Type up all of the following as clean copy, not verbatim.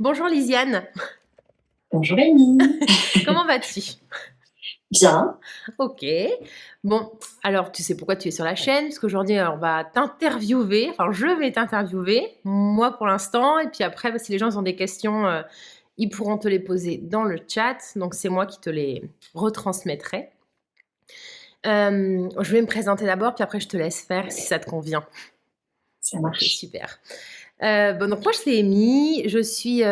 Bonjour Lisiane, Bonjour Amy. comment vas-tu? Bien. Ok. Bon, alors tu sais pourquoi tu es sur la chaîne, parce qu'aujourd'hui on va t'interviewer, enfin je vais t'interviewer, moi pour l'instant, et puis après si les gens ont des questions, ils pourront te les poser dans le chat, donc c'est moi qui te les retransmettrai. Je vais me présenter d'abord, puis après je te laisse faire si ça te convient. Ça Ok, marche. super. Donc moi, c'est Amy, je suis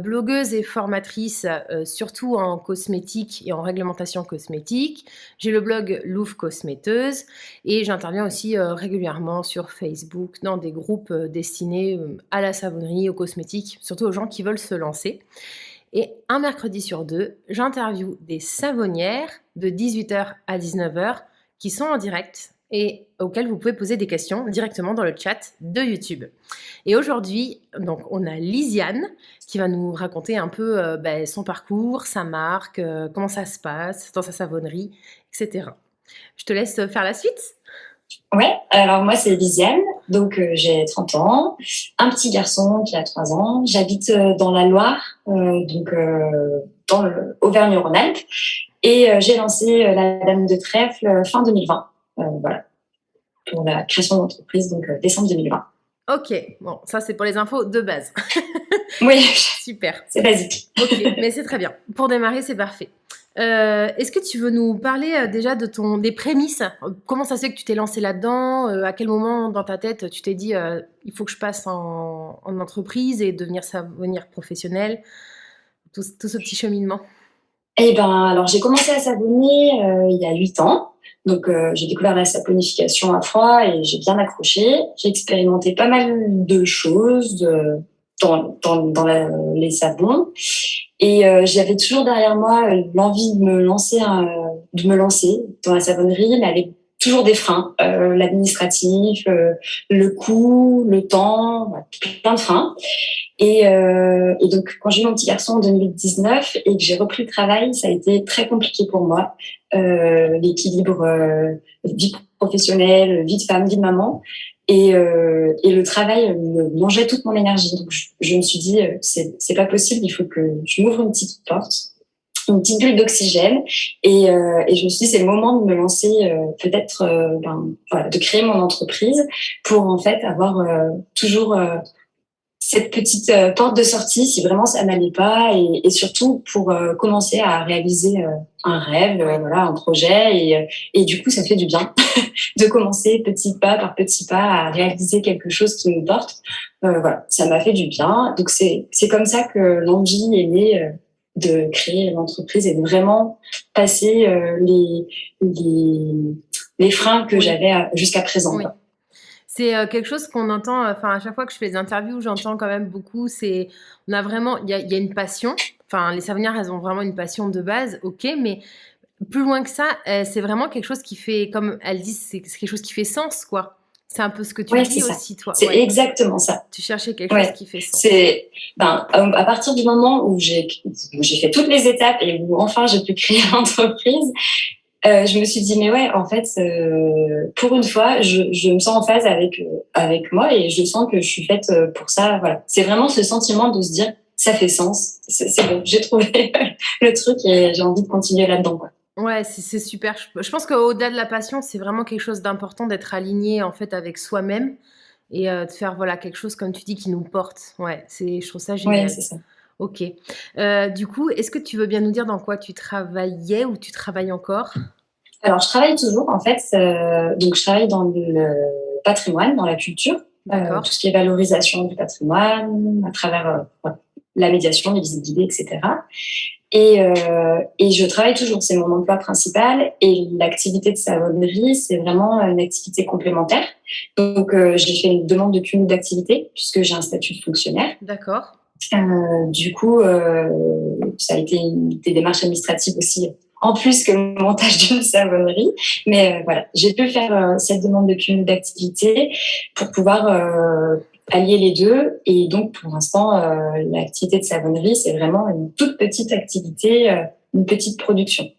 blogueuse et formatrice, surtout en cosmétique et en réglementation cosmétique. J'ai le blog Louvre Cosméteuse et j'interviens aussi régulièrement sur Facebook dans des groupes destinés à la savonnerie, aux cosmétiques, surtout aux gens qui veulent se lancer. Et un mercredi sur deux, j'interviewe des savonnières de 18h à 19h qui sont en direct et auxquelles vous pouvez poser des questions directement dans le chat de YouTube. Et aujourd'hui, donc, on a Lisiane qui va nous raconter un peu son parcours, sa marque, comment ça se passe dans sa savonnerie, etc. Je te laisse faire la suite. Ouais, alors moi c'est Lisiane, donc j'ai 30 ans, un petit garçon qui a 3 ans. J'habite dans la Loire, dans le Auvergne-Rhône-Alpes, et j'ai lancé la Dame de Trèfle fin 2020, voilà, pour la création d'entreprise, donc décembre 2020. Ok, bon, ça c'est pour les infos de base. Oui, Super. c'est basique. Ok, mais c'est très bien. Pour démarrer, c'est parfait. Est-ce que tu veux nous parler déjà des prémices? Comment ça se fait que tu t'es lancé là-dedans? À quel moment dans ta tête tu t'es dit il faut que je passe en entreprise et devenir savonnière professionnelle? Tout ce petit cheminement. Eh ben, alors j'ai commencé à savonner il y a 8 ans. Donc j'ai découvert la saponification à froid et j'ai bien accroché. J'ai expérimenté pas mal de choses les savons. Et j'avais toujours derrière moi l'envie de me lancer dans la savonnerie, mais avec toujours des freins, l'administratif, le coût, le temps, voilà, plein de freins. Et donc, quand j'ai eu mon petit garçon en 2019 et que j'ai repris le travail, ça a été très compliqué pour moi. L'équilibre vie professionnelle, vie de femme, vie de maman. Et le travail me mangeait toute mon énergie. Donc, je me suis dit, c'est pas possible, il faut que je m'ouvre une petite porte, une petite bulle d'oxygène. Et je me suis dit, c'est le moment de me lancer, peut-être, voilà, de créer mon entreprise pour en fait avoir toujours cette petite porte de sortie si vraiment ça n'allait pas et surtout pour commencer à réaliser un rêve, voilà, un projet et du coup ça fait du bien de commencer petit pas par petit pas à réaliser quelque chose qui me porte. Voilà, ça m'a fait du bien. Donc c'est comme ça que l'envie est née de créer l'entreprise et de vraiment passer les les freins que Oui. j'avais jusqu'à présent. Oui. Quoi. C'est quelque chose qu'on entend, enfin à chaque fois que je fais des interviews, j'entends quand même beaucoup. On a vraiment, il y a une passion. Enfin, les savonnières, elles ont vraiment une passion de base, ok, mais plus loin que ça, c'est vraiment quelque chose qui fait, comme elles disent, c'est quelque chose qui fait sens, quoi. C'est un peu ce que tu Ouais, c'est dis ça. aussi, toi. C'est Ouais. exactement ça. Tu cherchais quelque chose Ouais, qui fait sens. c'est à partir du moment où j'ai fait toutes les étapes et où enfin j'ai pu créer l'entreprise, je me suis dit mais ouais en fait pour une fois je me sens en phase avec moi et je sens que je suis faite pour ça. Voilà, c'est vraiment ce sentiment de se dire ça fait sens, c'est bon, j'ai trouvé le truc et j'ai envie de continuer là-dedans quoi. Ouais, c'est super. Je pense qu'au-delà de la passion, c'est vraiment quelque chose d'important d'être aligné en fait avec soi-même et de faire voilà quelque chose comme tu dis qui nous porte. Ouais, je trouve ça Ouais, génial. c'est ça. Ok. Du coup, est-ce que tu veux bien nous dire dans quoi tu travaillais ou tu travailles encore? Alors, je travaille toujours, en fait. Donc, je travaille dans le patrimoine, dans la culture, tout D'accord. ce qui est valorisation du patrimoine, à travers voilà, la médiation, les visites guidées, etc. Et je travaille toujours, c'est mon emploi principal. Et l'activité de savonnerie, c'est vraiment une activité complémentaire. Donc, j'ai fait une demande de cumul d'activité, puisque j'ai un statut de fonctionnaire. D'accord. Du coup, ça a été des démarches administratives aussi, en plus que le montage d'une savonnerie. Mais voilà, j'ai pu faire cette demande de cumul d'activité pour pouvoir allier les deux. Et donc, pour l'instant, l'activité de savonnerie, c'est vraiment une toute petite activité, une petite production.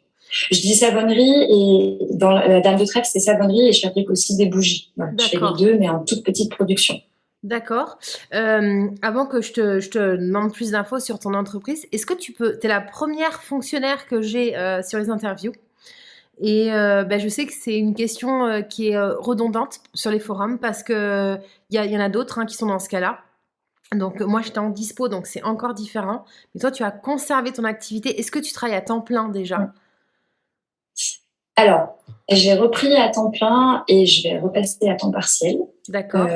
Je dis savonnerie et dans la Dame de Trèfle, c'est savonnerie et je fabrique aussi des bougies. Voilà, je fais les D'accord. deux, mais en toute petite production. D'accord. Avant que je te demande plus d'infos sur ton entreprise, est-ce que tu peux... Tu es la première fonctionnaire que j'ai sur les interviews. Et je sais que c'est une question qui est redondante sur les forums parce que y en a d'autres qui sont dans ce cas-là. Donc moi, j'étais en dispo, donc c'est encore différent. Mais toi, tu as conservé ton activité. Est-ce que tu travailles à temps plein déjà? Alors, j'ai repris à temps plein et je vais repasser à temps partiel. D'accord.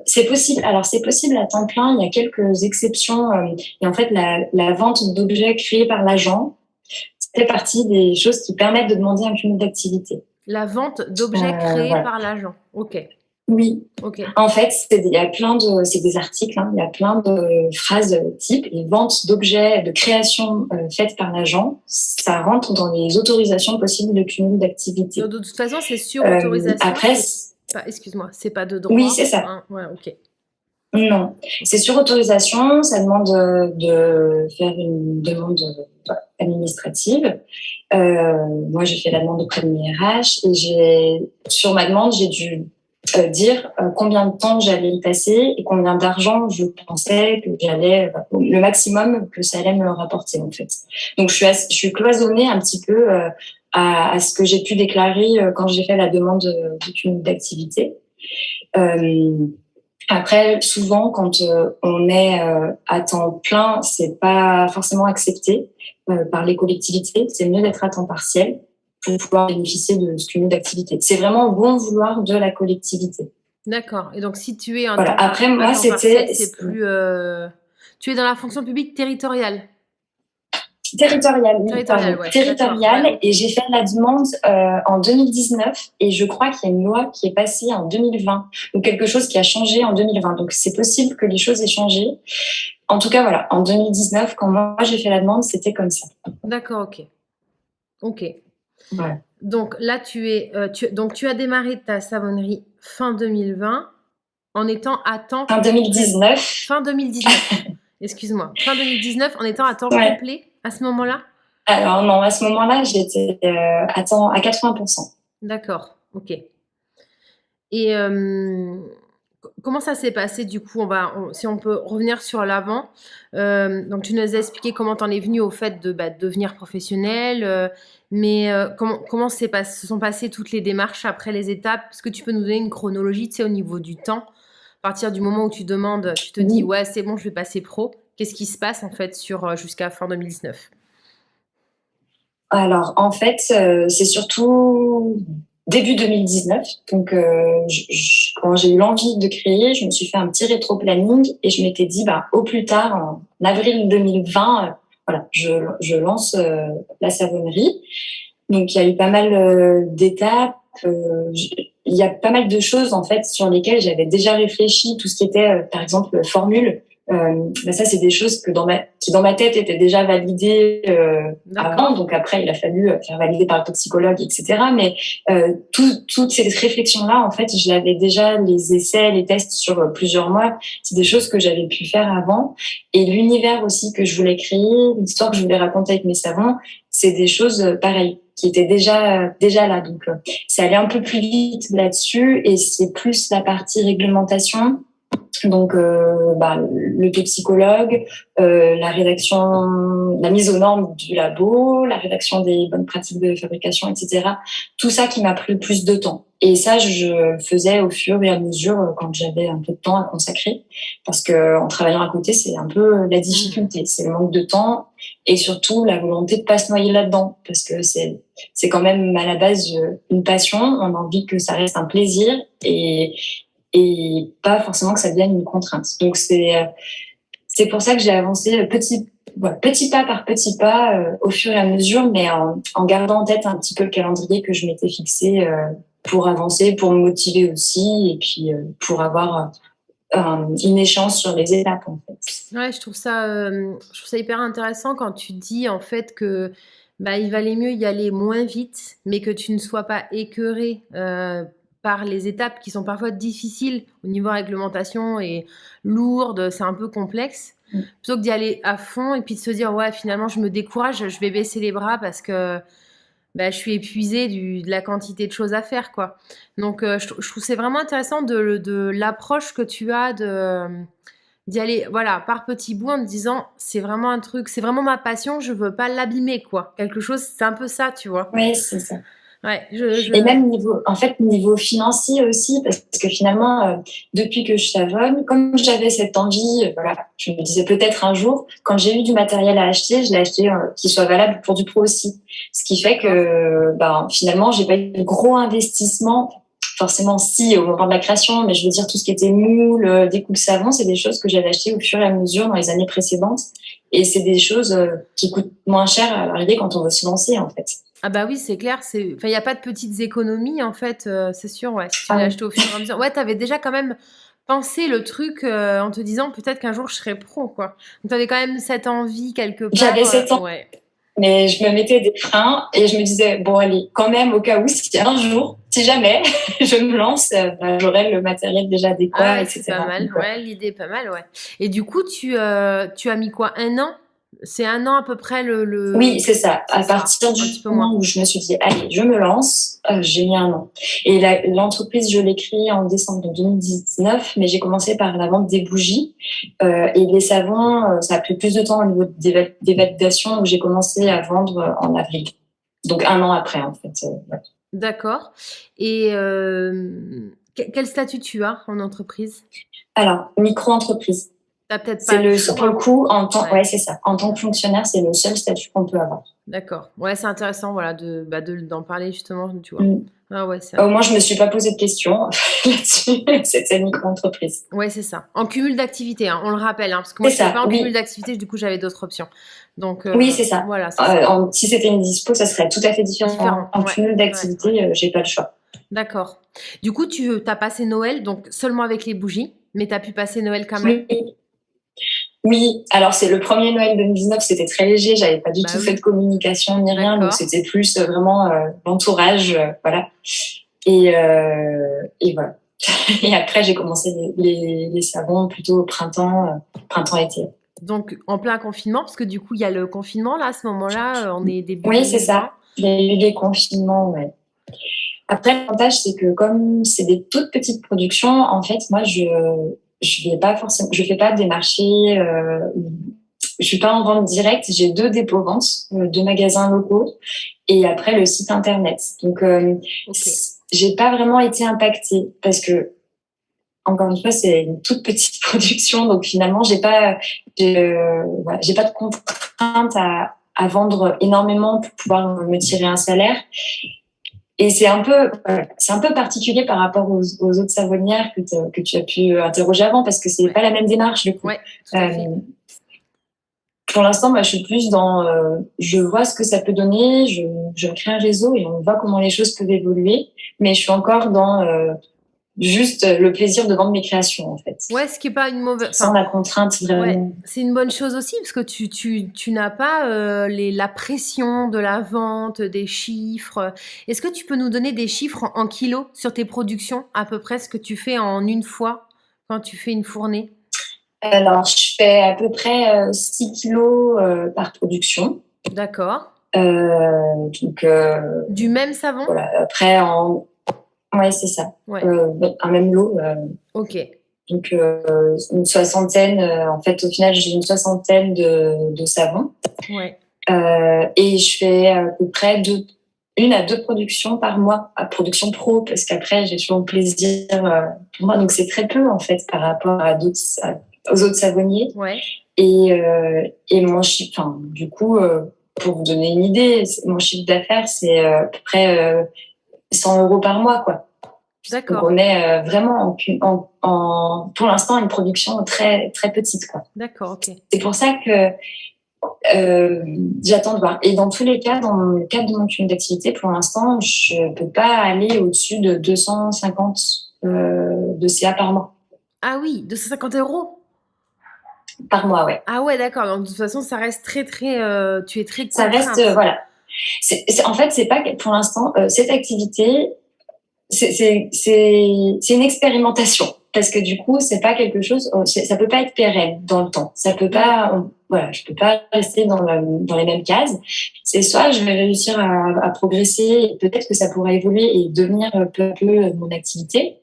C'est possible. Alors, c'est possible à temps plein. Il y a quelques exceptions. Et en fait, la vente d'objets créés par l'agent fait partie des choses qui permettent de demander un cumul d'activité. La vente d'objets créés Voilà. par l'agent. Ok. Oui. Ok. En fait, il y a c'est des articles, il y a plein de phrases type et vente d'objets de création faites par l'agent. Ça rentre dans les autorisations possibles de cumul d'activité. De toute façon, c'est sur autorisation. Après, excuse-moi, c'est pas de droit. Oui, c'est ça. Ouais, ok. Non, c'est sur autorisation. Ça demande de faire une demande administrative. Moi, j'ai fait la demande auprès de mes RH et sur ma demande, j'ai dû dire combien de temps j'allais y passer et combien d'argent je pensais que j'allais, le maximum que ça allait me rapporter en fait. Donc je suis cloisonnée un petit peu à ce que j'ai pu déclarer quand j'ai fait la demande de cumul d'activité. Après, souvent, quand on est à temps plein, c'est pas forcément accepté par les collectivités. C'est mieux d'être à temps partiel pour pouvoir bénéficier de ce cumul d'activité. C'est vraiment au bon vouloir de la collectivité. D'accord. Et donc, si tu es un Voilà. temps, Après, moi, à temps partiel, c'était c'est plus... Tu es dans la fonction publique territoriale. territorial, oui, Territorial, pardon, ouais. territorial. Ouais, okay. Et j'ai fait la demande en 2019 et je crois qu'il y a une loi qui est passée en 2020 ou quelque chose qui a changé en 2020. Donc, c'est possible que les choses aient changé. En tout cas, voilà, en 2019, quand moi j'ai fait la demande, c'était comme ça. D'accord, ok. Ok. Ouais. Donc là, donc tu as démarré ta savonnerie fin 2020 en étant à temps Fin 2019. Fin 2019. Excuse-moi. Fin 2019 en étant à temps Ouais. complet à ce moment-là? Alors non, à ce moment-là, j'étais à 80%. D'accord, ok. Et comment ça s'est passé du coup? Si on peut revenir sur l'avant. Donc tu nous as expliqué comment t'en es venu au fait de devenir professionnel, mais comment se sont passées toutes les démarches après les étapes? Est-ce que tu peux nous donner une chronologie, tu sais, au niveau du temps? À partir du moment où tu demandes, tu te dis ouais c'est bon, je vais passer pro. Qu'est-ce qui se passe en fait jusqu'à fin 2019? Alors en fait, c'est surtout début 2019. Donc quand j'ai eu l'envie de créer, je me suis fait un petit rétro-planning et je m'étais dit au plus tard en avril 2020, voilà, je lance la savonnerie. Donc il y a eu pas mal d'étapes. Il y a pas mal de choses en fait sur lesquelles j'avais déjà réfléchi, tout ce qui était par exemple formule. Ça c'est des choses qui dans ma tête étaient déjà validées avant. Donc après il a fallu faire valider par le toxicologue, etc. Mais toutes ces réflexions là en fait je l'avais déjà, les essais, les tests sur plusieurs mois. C'est des choses que j'avais pu faire avant. Et l'univers aussi que je voulais créer, l'histoire que je voulais raconter avec mes savons, c'est des choses pareilles qui étaient déjà là. Donc c'est allé un peu plus vite là-dessus et c'est plus la partie réglementation. Donc le toxicologue, la rédaction, la mise aux normes du labo, la rédaction des bonnes pratiques de fabrication, etc. Tout ça qui m'a pris plus de temps. Et ça, je faisais au fur et à mesure quand j'avais un peu de temps à consacrer. Parce que en travaillant à côté, c'est un peu la difficulté. C'est le manque de temps et surtout la volonté de pas se noyer là-dedans. Parce que c'est quand même à la base une passion. On a envie que ça reste un plaisir et pas forcément que ça devienne une contrainte. Donc c'est pour ça que j'ai avancé petit pas par petit pas au fur et à mesure, mais en gardant en tête un petit peu le calendrier que je m'étais fixé pour avancer, pour me motiver aussi, et puis pour avoir une échéance sur les étapes en fait. Ouais, je trouve ça hyper intéressant quand tu dis en fait que il valait mieux y aller moins vite, mais que tu ne sois pas écœuré par les étapes qui sont parfois difficiles au niveau réglementation et lourdes, c'est un peu complexe, plutôt que d'y aller à fond et puis de se dire ouais finalement je me décourage, je vais baisser les bras parce que bah, je suis épuisée de la quantité de choses à faire, quoi. Donc, je trouve c'est vraiment intéressant de l'approche que tu as d'y aller, voilà, par petits bouts en te disant, c'est vraiment un truc, c'est vraiment ma passion, je veux pas l'abîmer, quoi. Quelque chose, c'est un peu ça, tu vois. Oui, c'est ça. Ouais, Et même niveau financier aussi, parce que finalement, depuis que je savonne, comme j'avais cette envie, voilà, je me disais peut-être un jour, quand j'ai eu du matériel à acheter, je l'ai acheté qui soit valable pour du pro aussi. Ce qui fait d'accord. que, finalement, j'ai pas eu de gros investissements. Forcément, si, au moment de la création, mais je veux dire, tout ce qui était moule, découpe savon, c'est des choses que j'avais achetées au fur et à mesure dans les années précédentes. Et c'est des choses qui coûtent moins cher à l'arrivée quand on veut se lancer, en fait. Ah bah oui, c'est clair, enfin, il y a pas de petites économies, en fait, c'est sûr, ouais, si tu l'as Ah, acheté au fur et à mesure. Ouais, tu avais déjà quand même pensé le truc, en te disant: «Peut-être qu'un jour je serai pro», quoi. Donc tu avais quand même cette envie quelque j'avais part, 7 ans. ouais. Mais je me mettais des freins et je me disais, bon, allez, quand même, au cas où, si un jour, si jamais je me lance, j'aurai le matériel déjà Ah adéquat, ouais, c'est pas etc. mal. Donc, Ouais, l'idée est pas mal, ouais. Et du coup, tu as mis quoi? 1 an? C'est 1 an à peu près oui, c'est ça. c'est À ça, partir un du petit peu moins. moment où je me suis dit, allez, je me lance, j'ai mis 1 an. Et l'entreprise, je l'ai créée en décembre 2019, mais j'ai commencé par la vente des bougies. Et les savons, ça a pris plus de temps au niveau des validations, donc j'ai commencé à vendre en avril. Donc 1 an après, en fait. Ouais. D'accord. Et quel statut tu as en entreprise? Alors, micro-entreprise. Tu peut-être C'est pas le pour le choix. coup, Ouais. ouais, c'est ça. En tant que fonctionnaire, c'est le seul statut qu'on peut avoir. D'accord. Ouais, c'est intéressant, voilà, d'en parler justement, tu vois. Mm. Ah ouais, c'est Au moins, je me suis pas posé de questions là-dessus. C'était une micro-entreprise. ouais, c'est ça. En cumul d'activités, hein, on le rappelle, hein, parce que moi, C'est je n'étais ça, pas en cumul oui. d'activités, du coup, j'avais d'autres options. Donc, Oui, c'est ça. voilà, c'est ça. Si c'était une dispo, ça serait tout à fait différent. Différent. En Ouais, cumul ouais, ouais. d'activités, j'ai pas le choix. D'accord. Du coup, tu as passé Noël, donc seulement avec les bougies, mais tu as pu passer Noël quand même? Oui, oui. Alors, c'est le premier Noël 2019, c'était très léger. J'avais pas du Bah tout fait oui. de communication ni rien, donc D'accord. c'était plus vraiment l'entourage, voilà. Et voilà. Et après, j'ai commencé les savons plutôt au printemps-été. Donc, en plein confinement, parce que du coup, il y a le confinement, là, à ce moment-là, on est début Oui, c'est 2020. ça. Il y a eu des confinements, ouais. Après, l'avantage, c'est que comme c'est des toutes petites productions, en fait, moi, je vais pas forcément, je fais pas des marchés, je suis pas en vente directe. J'ai 2 dépôts-ventes, 2 magasins locaux, et après le site internet. Donc, Ok. j'ai pas vraiment été impactée parce que encore une fois, c'est une toute petite production, donc finalement, voilà, j'ai pas de contrainte à vendre énormément pour pouvoir me tirer un salaire. Et c'est un peu particulier par rapport aux autres savonnières que tu as pu interroger avant, parce que c'est Ouais. pas la même démarche du coup. Ouais, tout à fait. Euh, pour l'instant, moi, je suis plus dans, je vois ce que ça peut donner, je crée un réseau et on voit comment les choses peuvent évoluer. Mais je suis encore dans juste le plaisir de vendre mes créations, en fait, Ouais, ce qui est pas une mauvaise. sans Enfin, la contrainte ouais, vraiment. c'est une bonne chose aussi parce que tu n'as pas la pression de la vente, des chiffres. Est-ce que tu peux nous donner des chiffres en kilos sur tes productions, à peu près ce que tu fais en une fois quand tu fais une fournée? Alors, je fais à peu près 6 kilos par production. D'accord. Donc, Du même savon? voilà. Après, ouais, c'est ça. Ouais. Un même lot. Ok. Donc, une soixantaine. En fait, au final, j'ai une soixantaine de savons. Ouais. Et je fais à peu près 1 à 2 productions par mois, à production pro, parce qu'après, j'ai toujours le plaisir pour moi. Donc, c'est très peu, en fait, par rapport aux autres savonniers. Ouais. Et mon chiffre, enfin, du coup, pour vous donner une idée, mon chiffre d'affaires, c'est à peu près 100 € par mois, quoi. Donc, D'accord. on est vraiment pour l'instant, une production très, très petite, quoi. D'accord. Ok. C'est pour ça que j'attends de voir. Et dans tous les cas, dans le cadre de mon cumul d'activité, pour l'instant, je ne peux pas aller au-dessus de 250 de CA par mois. Ah oui, 250 €. Par mois, ouais. Ah ouais, d'accord. Donc de toute façon, ça reste très très. Tu es très Ça reste, contrainte. voilà. En fait, c'est pas pour l'instant cette activité. C'est une expérimentation. parce que du coup, c'est pas quelque chose, ça peut pas être pérenne dans le temps. Ça peut pas, voilà, je peux pas rester dans les mêmes cases. C'est soit je vais réussir à progresser, et peut-être que ça pourra évoluer et devenir peu à peu mon activité.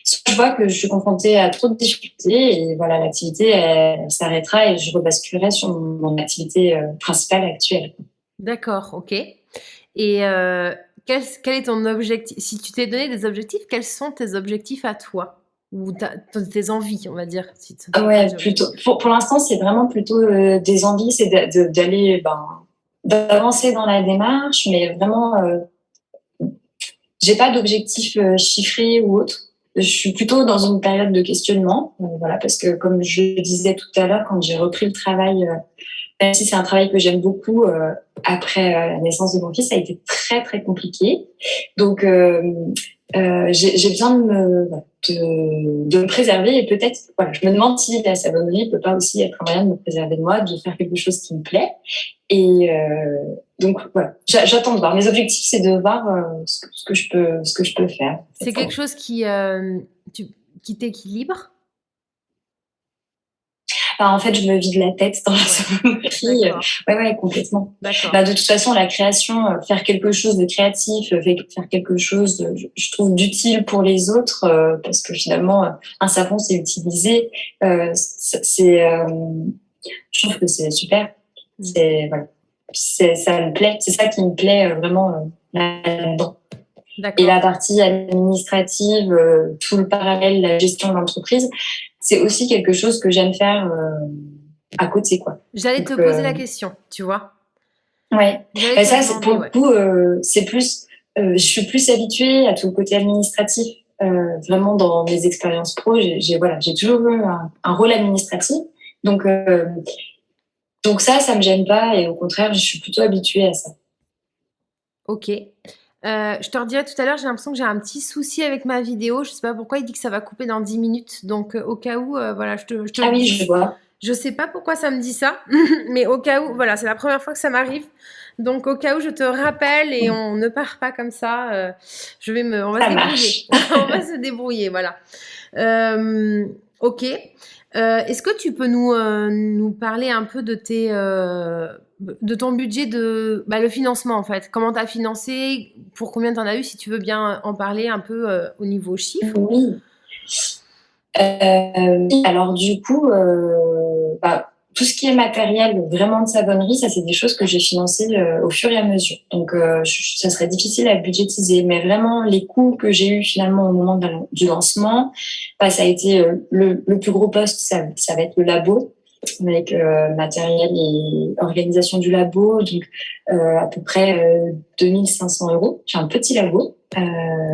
Soit je vois que je suis confrontée à trop de difficultés et voilà, l'activité elle s'arrêtera et je rebasculerai sur mon activité principale actuelle. D'accord, OK. Et quel est ton objectif? Si tu t'es donné des objectifs, quels sont tes objectifs à toi? Ou tes envies, on va dire, si ce ne sont pas Ouais, des plutôt. objectifs. Pour l'instant, c'est vraiment plutôt des envies, c'est d'aller, d'avancer dans la démarche, mais vraiment, j'ai pas d'objectif chiffré ou autre. Je suis plutôt dans une période de questionnement, voilà, parce que comme je le disais tout à l'heure, quand j'ai repris le travail, même si c'est un travail que j'aime beaucoup, après la naissance de mon fils, ça a été très très compliqué. Donc j'ai besoin de me préserver et peut-être, voilà, je me demande si la savonnerie peut pas aussi être un moyen de me préserver de moi, de faire quelque chose qui me plaît. Et donc voilà, j'attends de voir. Mes objectifs, c'est de voir ce que je peux faire. C'est quelque chose qui t'équilibre? En fait, je me vide la tête dans la Ouais, savonnerie. d'accord, Ouais, complètement. d'accord. De toute façon, la création, faire quelque chose de créatif, faire quelque chose, je trouve, d'utile pour les autres, parce que finalement, un savon, c'est utilisé. Je trouve que c'est super. Voilà. Ça me plaît. C'est ça qui me plaît vraiment là-dedans. Et D'accord. la partie administrative, tout le parallèle, la gestion de l'entreprise, c'est aussi quelque chose que j'aime faire à côté, quoi. J'allais Donc, te poser la question, tu vois? ouais. J'allais te Ça, pour demander, le ouais. coup, c'est plus, je suis plus habituée à tout le côté administratif. Vraiment, dans mes expériences pro, j'ai toujours eu un rôle administratif. Donc, ça me gêne pas et au contraire, je suis plutôt habituée à ça. OK. Je te redirai tout à l'heure, j'ai l'impression que j'ai un petit souci avec ma vidéo. Je sais pas pourquoi, il dit que ça va couper dans 10 minutes. Donc, au cas où, voilà, je te le Ah oui, dis. je vois. Je sais pas pourquoi ça me dit ça, mais au cas où, voilà, c'est la première fois que ça m'arrive. Donc, au cas où, je te rappelle et on ne part pas comme ça. On va se Ça débrouiller. marche. On va se débrouiller, voilà. OK. Est-ce que tu peux nous parler un peu de ton budget le financement en fait? Comment tu as financé? Pour combien tu en as eu? Si tu veux bien en parler un peu au niveau chiffres. Oui. Alors du coup, tout ce qui est matériel vraiment de savonnerie, ça c'est des choses que j'ai financées au fur et à mesure. Donc ça serait difficile à budgétiser, mais vraiment les coûts que j'ai eu finalement au moment du lancement, ça a été le plus gros poste, ça va être le labo avec matériel et organisation du labo, donc à peu près 2500 euros. J'ai un petit labo qui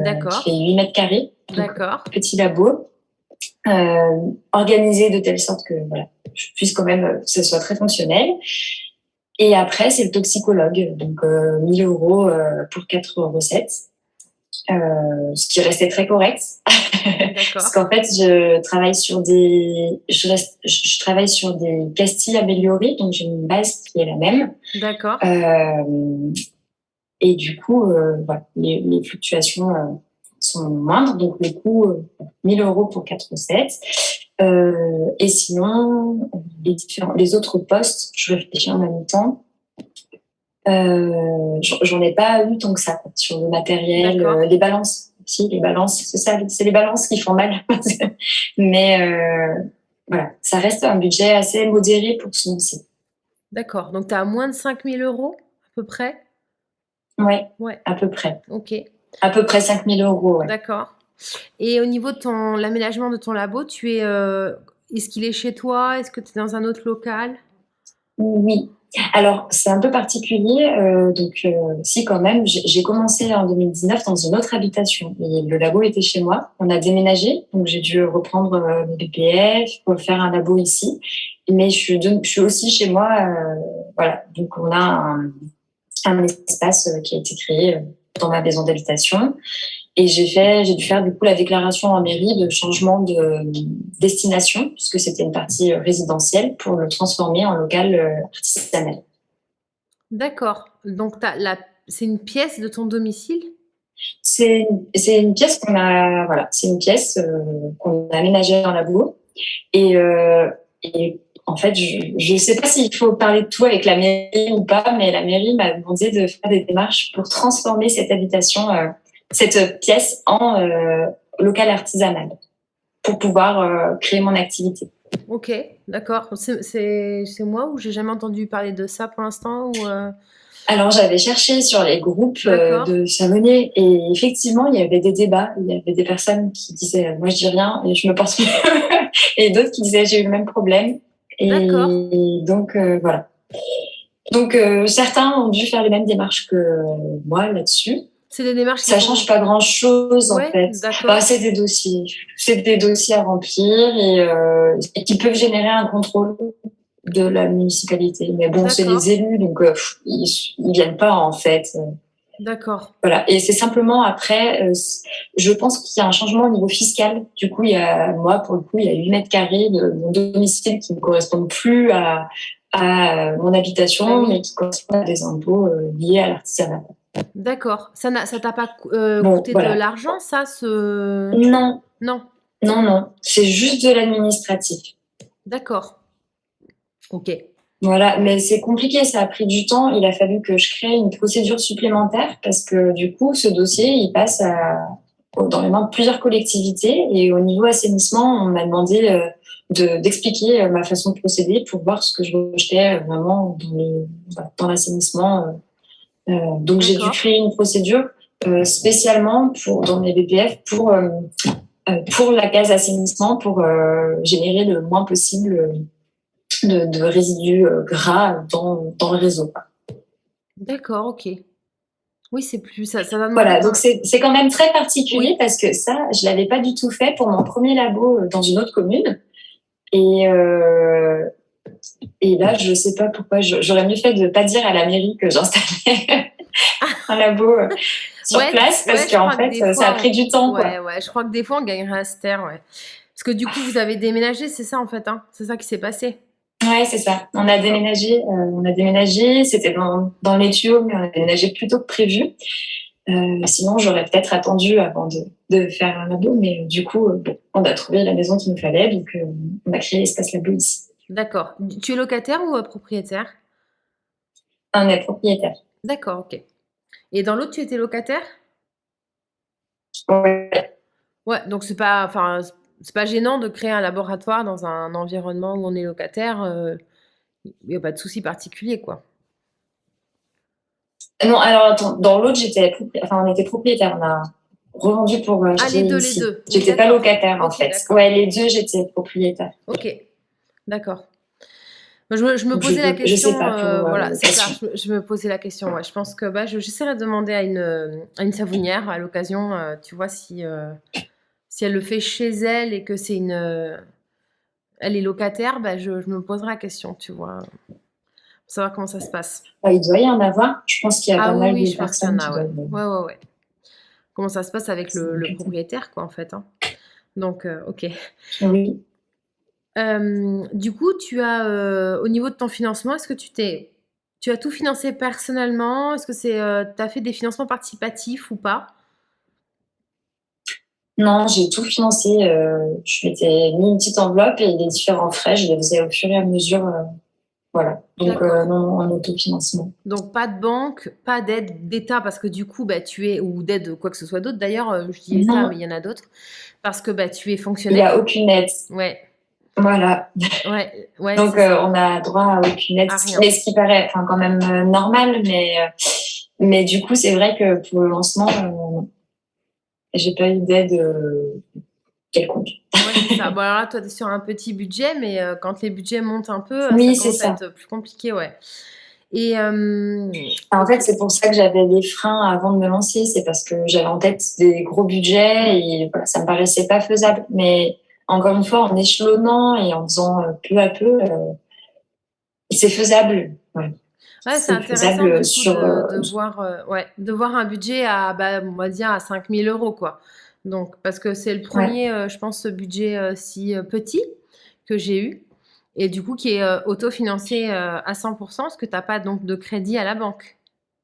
D'accord, fait 8 mètres carrés, donc d'accord, petit labo. Organisé de telle sorte que voilà, je puisse quand même que ce soit très fonctionnel. Et après, c'est le toxicologue, donc 1000 euros pour 4 recettes, ce qui restait très correct. Parce d'accord, qu'en fait, je travaille sur des pastilles améliorées, donc j'ai une base qui est la même. d'accord. Et du coup, voilà, les fluctuations sont moindres, donc le coût 1000 euros pour 4 recettes. Et sinon, les autres postes, je réfléchis en même temps. J'en ai pas eu tant que ça sur le matériel, les balances. Si, les balances, c'est les balances qui font mal. Mais voilà, ça reste un budget assez modéré pour ce lancer. D'accord. Donc, tu as à moins de 5000 euros à peu près? Ouais, Ouais, à peu près. ok. À peu près 5000 euros, ouais. D'accord. Et au niveau de l'aménagement de ton labo, est-ce qu'il est chez toi? Est-ce que tu es dans un autre local? Oui. Alors, c'est un peu particulier. Si, quand même, j'ai commencé en 2019 dans une autre habitation. Et le labo était chez moi. On a déménagé, donc j'ai dû reprendre mes BPF, refaire un labo ici. Mais je suis aussi chez moi. Voilà. Donc, on a un espace qui a été créé dans ma maison d'habitation. Et j'ai dû faire du coup la déclaration en mairie de changement de destination, puisque c'était une partie résidentielle, pour le transformer en local artisanal. D'accord. Donc, c'est une pièce de ton domicile? C'est une pièce qu'on a, voilà, c'est une pièce qu'on a aménagée en labo. Et, euh, et en fait, je sais pas s'il faut parler de tout avec la mairie ou pas, mais la mairie m'a demandé de faire des démarches pour transformer cette habitation, cette pièce en local artisanal pour pouvoir créer mon activité. Ok, d'accord. C'est moi ou j'ai jamais entendu parler de ça pour l'instant ou Alors, j'avais cherché sur les groupes D'accord, de savonniers et effectivement, il y avait des débats. Il y avait des personnes qui disaient moi, je dis rien et je me porte mieux et d'autres qui disaient j'ai eu le même problème. d'accord. Et donc, voilà. Donc, certains ont dû faire les mêmes démarches que moi là-dessus. C'est des démarches qui Ça change sont. pas grand-chose en Ouais, fait. Bah, d'accord, c'est des dossiers à remplir et qui peuvent générer un contrôle de la municipalité. Mais bon, c'est d'accord, les élus, donc ils viennent pas en fait. d'accord. Voilà. Et c'est simplement après, je pense qu'il y a un changement au niveau fiscal. Du coup, moi, pour le coup, il y a 8 mètres carrés de mon domicile qui ne correspondent plus à mon Bah habitation, mais oui, qui correspondent à des impôts liés à l'artisanat. d'accord. Ça t'a pas Bon, coûté de voilà. l'argent, ça, ce. Non, Non, non, non. C'est juste de l'administratif. d'accord. Ok. Voilà, mais c'est compliqué, ça a pris du temps. Il a fallu que je crée une procédure supplémentaire parce que du coup, ce dossier, il passe dans les mains de plusieurs collectivités. Et au niveau assainissement, on m'a demandé d'expliquer ma façon de procéder pour voir ce que je rejetais vraiment dans l'assainissement. Donc, j'ai dû D'accord. créer une procédure spécialement dans mes BPF pour la case assainissement pour générer le moins possible de résidus gras dans le réseau. D'accord, ok. Oui, c'est plus. Ça va demander Voilà, donc c'est quand même très particulier Oui. parce que ça, je l'avais pas du tout fait pour mon premier labo dans une autre commune. Et, euh, et là, je sais pas pourquoi, j'aurais mieux fait de pas dire à la mairie que j'installais un labo sur Ouais, place parce ouais, je qu'en crois que fait, des ça a fois, pris du temps, ouais, quoi. ouais, je crois que des fois on gagnerait à se taire, ouais. Parce que du coup, vous avez déménagé, c'est ça en fait, hein? C'est ça qui s'est passé. Ouais, c'est ça. D'accord. On a déménagé, c'était dans les tuyaux, mais on a déménagé plus tôt que prévu. Sinon, j'aurais peut-être attendu avant de faire un labo, mais du coup, bon, on a trouvé la maison qu'il nous fallait, donc on a créé l'espace labo ici. D'accord. Tu es locataire ou propriétaire? On est propriétaire. D'accord, ok. Et dans l'autre, tu étais locataire? Ouais. Ouais, donc c'est pas, enfin, c'est pas gênant de créer un laboratoire dans un environnement où on est locataire. Il n'y a pas de souci particulier, quoi. Non, alors attends, dans l'autre, on était propriétaire, on a revendu pour Ah, acheter les ici. deux. Oui, J'étais pas d'accord. locataire en Ok, fait. d'accord. Ouais, les deux, j'étais propriétaire. Ok, d'accord. Je me Donc posais la je sais question, pas pour voilà, c'est la ça. suite. Je me posais la question. Ouais. Je pense que bah, j'essaierai de demander à une savonnière à l'occasion, tu vois, si elle le fait chez elle et que elle est locataire, bah, je me poserai la question, tu vois, pour savoir comment ça se passe. Il doit y en avoir. Je pense qu'il y a Ah pas oui, mal oui, de je pense qu'il y en personnes qui a, ouais. doivent. Ouais, ouais, ouais. Comment ça se passe avec C'est le locataire. propriétaire, quoi, en fait, hein. Donc, ok. Oui. Du coup, au niveau de ton financement, est-ce que tu as tout financé personnellement? Est-ce que tu as fait des financements participatifs ou pas? Non, j'ai tout financé. Je m'étais mis une petite enveloppe et les différents frais, je les faisais au fur et à mesure. Voilà. Donc, D'accord. non, en autofinancement. Donc pas de banque, pas d'aide d'État parce que du coup, bah, ou d'aide quoi que ce soit d'autre. D'ailleurs, je dis État, mais Non, il y en a d'autres parce que bah, tu es il n'y a fonctionnaire. aucune aide. Ouais, Voilà. ouais, ouais, Donc, c'est ça. on a droit à aucune aide, À rien. mais ce qui paraît enfin, quand même normal. Mais du coup, c'est vrai que pour le lancement, j'ai pas eu d'aide quelconque. Ouais, c'est ça. Bon, alors là, toi, tu es sur un petit budget, mais quand les budgets montent un peu, ça Oui, c'est commence à ça. être plus compliqué, ouais. Et En ok, fait, c'est pour ça que j'avais des freins avant de me lancer. C'est parce que j'avais en tête des gros budgets et voilà, ça me paraissait pas faisable. Mais encore une fois, en échelonnant et en faisant peu à peu, c'est faisable. Ouais. ouais, c'est C'est intéressant faisable du coup sur. de voir un budget à, bah, on va dire à 5 000 euros, quoi. Donc, parce que c'est le Ouais. premier, je pense, ce budget si petit que j'ai eu. Et du coup, qui est autofinancé à 100%, parce que tu n'as pas donc de crédit à la banque.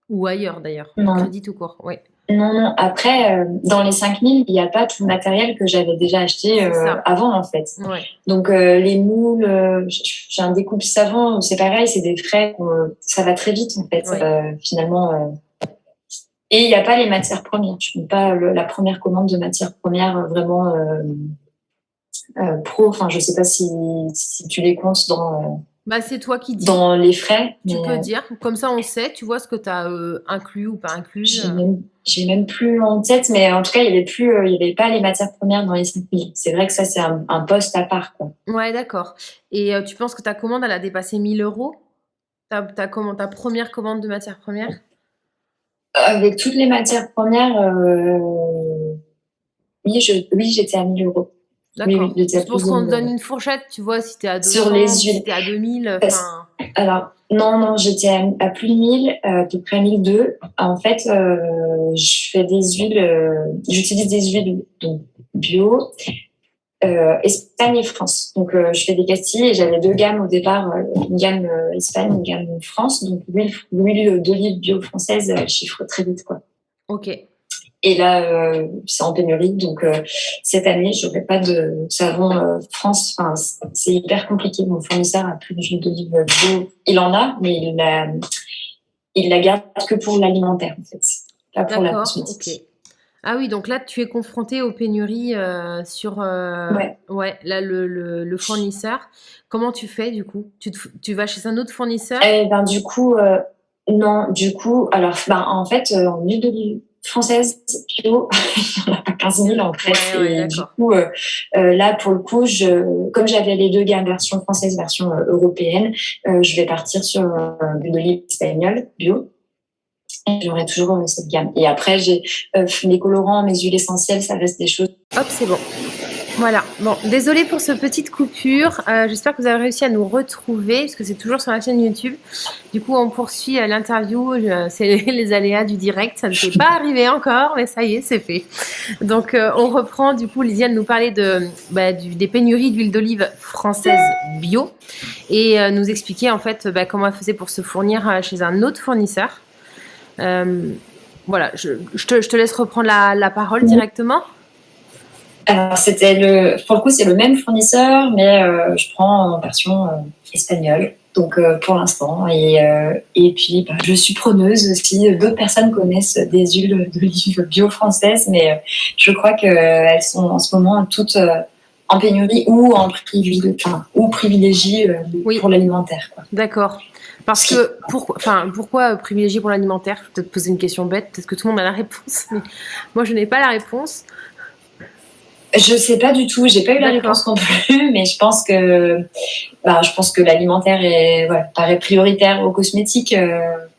Ou ailleurs d'ailleurs, de Non. crédit tout court, oui. Non, non. Après, dans les 5000, il n'y a pas tout le matériel que j'avais déjà acheté C'est ça. avant, en fait. Ouais. Donc, les moules, j'ai un découpe savon, c'est pareil, c'est des frais, ça va très vite, en fait, Ouais. finalement. Et il n'y a pas les matières premières. Je ne fais pas la première commande de matières premières vraiment pro. Enfin, je ne sais pas si tu les comptes Bah, c'est toi qui dis. dans les frais, Tu mais peux dire. Comme ça, on sait, tu vois ce que tu as inclus ou pas inclus. j'ai même plus en tête. Mais en tout cas, il y avait pas les matières premières dans les 5000. C'est vrai que ça, c'est un poste à part, quoi. Ouais, d'accord. Et tu penses que ta commande, elle a dépassé 1 000 euros? Ta première commande de matières premières? Avec toutes les matières premières, oui, oui, j'étais à 1000 euros. Oui, oui, D'accord. j'étais à C'est pour plus ce de qu'on te 1000 donne euros. une fourchette, tu vois, si t'es à Sur 200 les ou si huiles. t'es à 2000, Parce- enfin. Alors, non, non, j'étais à plus de 1000, à peu près 1002. En fait, je fais des huiles, j'utilise des huiles donc, bio, Espagne et France. Donc, je fais des pastilles et j'avais deux gammes au départ, une gamme Espagne, une gamme France. Donc, l'huile d'olive bio française chiffre très vite, quoi. Ok. Et là, c'est en pénurie. Donc, cette année, je n'aurai pas de savon France. Enfin, c'est hyper compliqué. Mon fournisseur a plus d'huile d'olive bio. Il en a, mais il la garde que pour l'alimentaire, en fait. Pas pour la D'accord, ok. cosmétique. Ah oui, donc là, tu es confronté aux pénuries sur Ouais. ouais, là, le fournisseur. Comment tu fais du coup? Tu vas chez un autre fournisseur? Et ben, du coup, non, du coup, alors, ben, en fait, en huile d'olive française bio, il n'y en a pas 15 000 en fait. Ouais, ouais, Et du d'accord. coup, là, pour le coup, comme j'avais les deux gammes, version française, version européenne, je vais partir sur l'huile d'olive espagnole bio. Et j'aurai toujours cette gamme. Et après, j'ai mes colorants, mes huiles essentielles, ça reste des choses. Hop, c'est bon. Voilà. Bon, désolée pour cette petite coupure. J'espère que vous avez réussi à nous retrouver, parce que c'est toujours sur la chaîne YouTube. Du coup, on poursuit l'interview. C'est les aléas du direct. Ça ne s'est pas arrivé encore, mais ça y est, c'est fait. Donc, on reprend. Du coup, Lisiane nous parlait des pénuries d'huile d'olive française bio et nous expliquer en fait comment elle faisait pour se fournir chez un autre fournisseur. Voilà, je te laisse reprendre la parole directement. Alors, pour le coup, c'est le même fournisseur, mais je prends en version espagnole. Donc, pour l'instant. Et puis, bah, je suis preneuse si d'autres personnes connaissent des huiles d'olive bio françaises, mais je crois qu'elles sont en ce moment toutes en pénurie ou ou privilégient Oui. pour l'alimentaire, quoi. D'accord. Parce que pourquoi privilégier pour l'alimentaire? Je vais peut-être poser une question bête, peut-être que tout le monde a la réponse, mais moi je n'ai pas la réponse. Je sais pas du tout, j'ai pas eu la réponse non plus, mais je pense que l'alimentaire paraît prioritaire aux cosmétiques.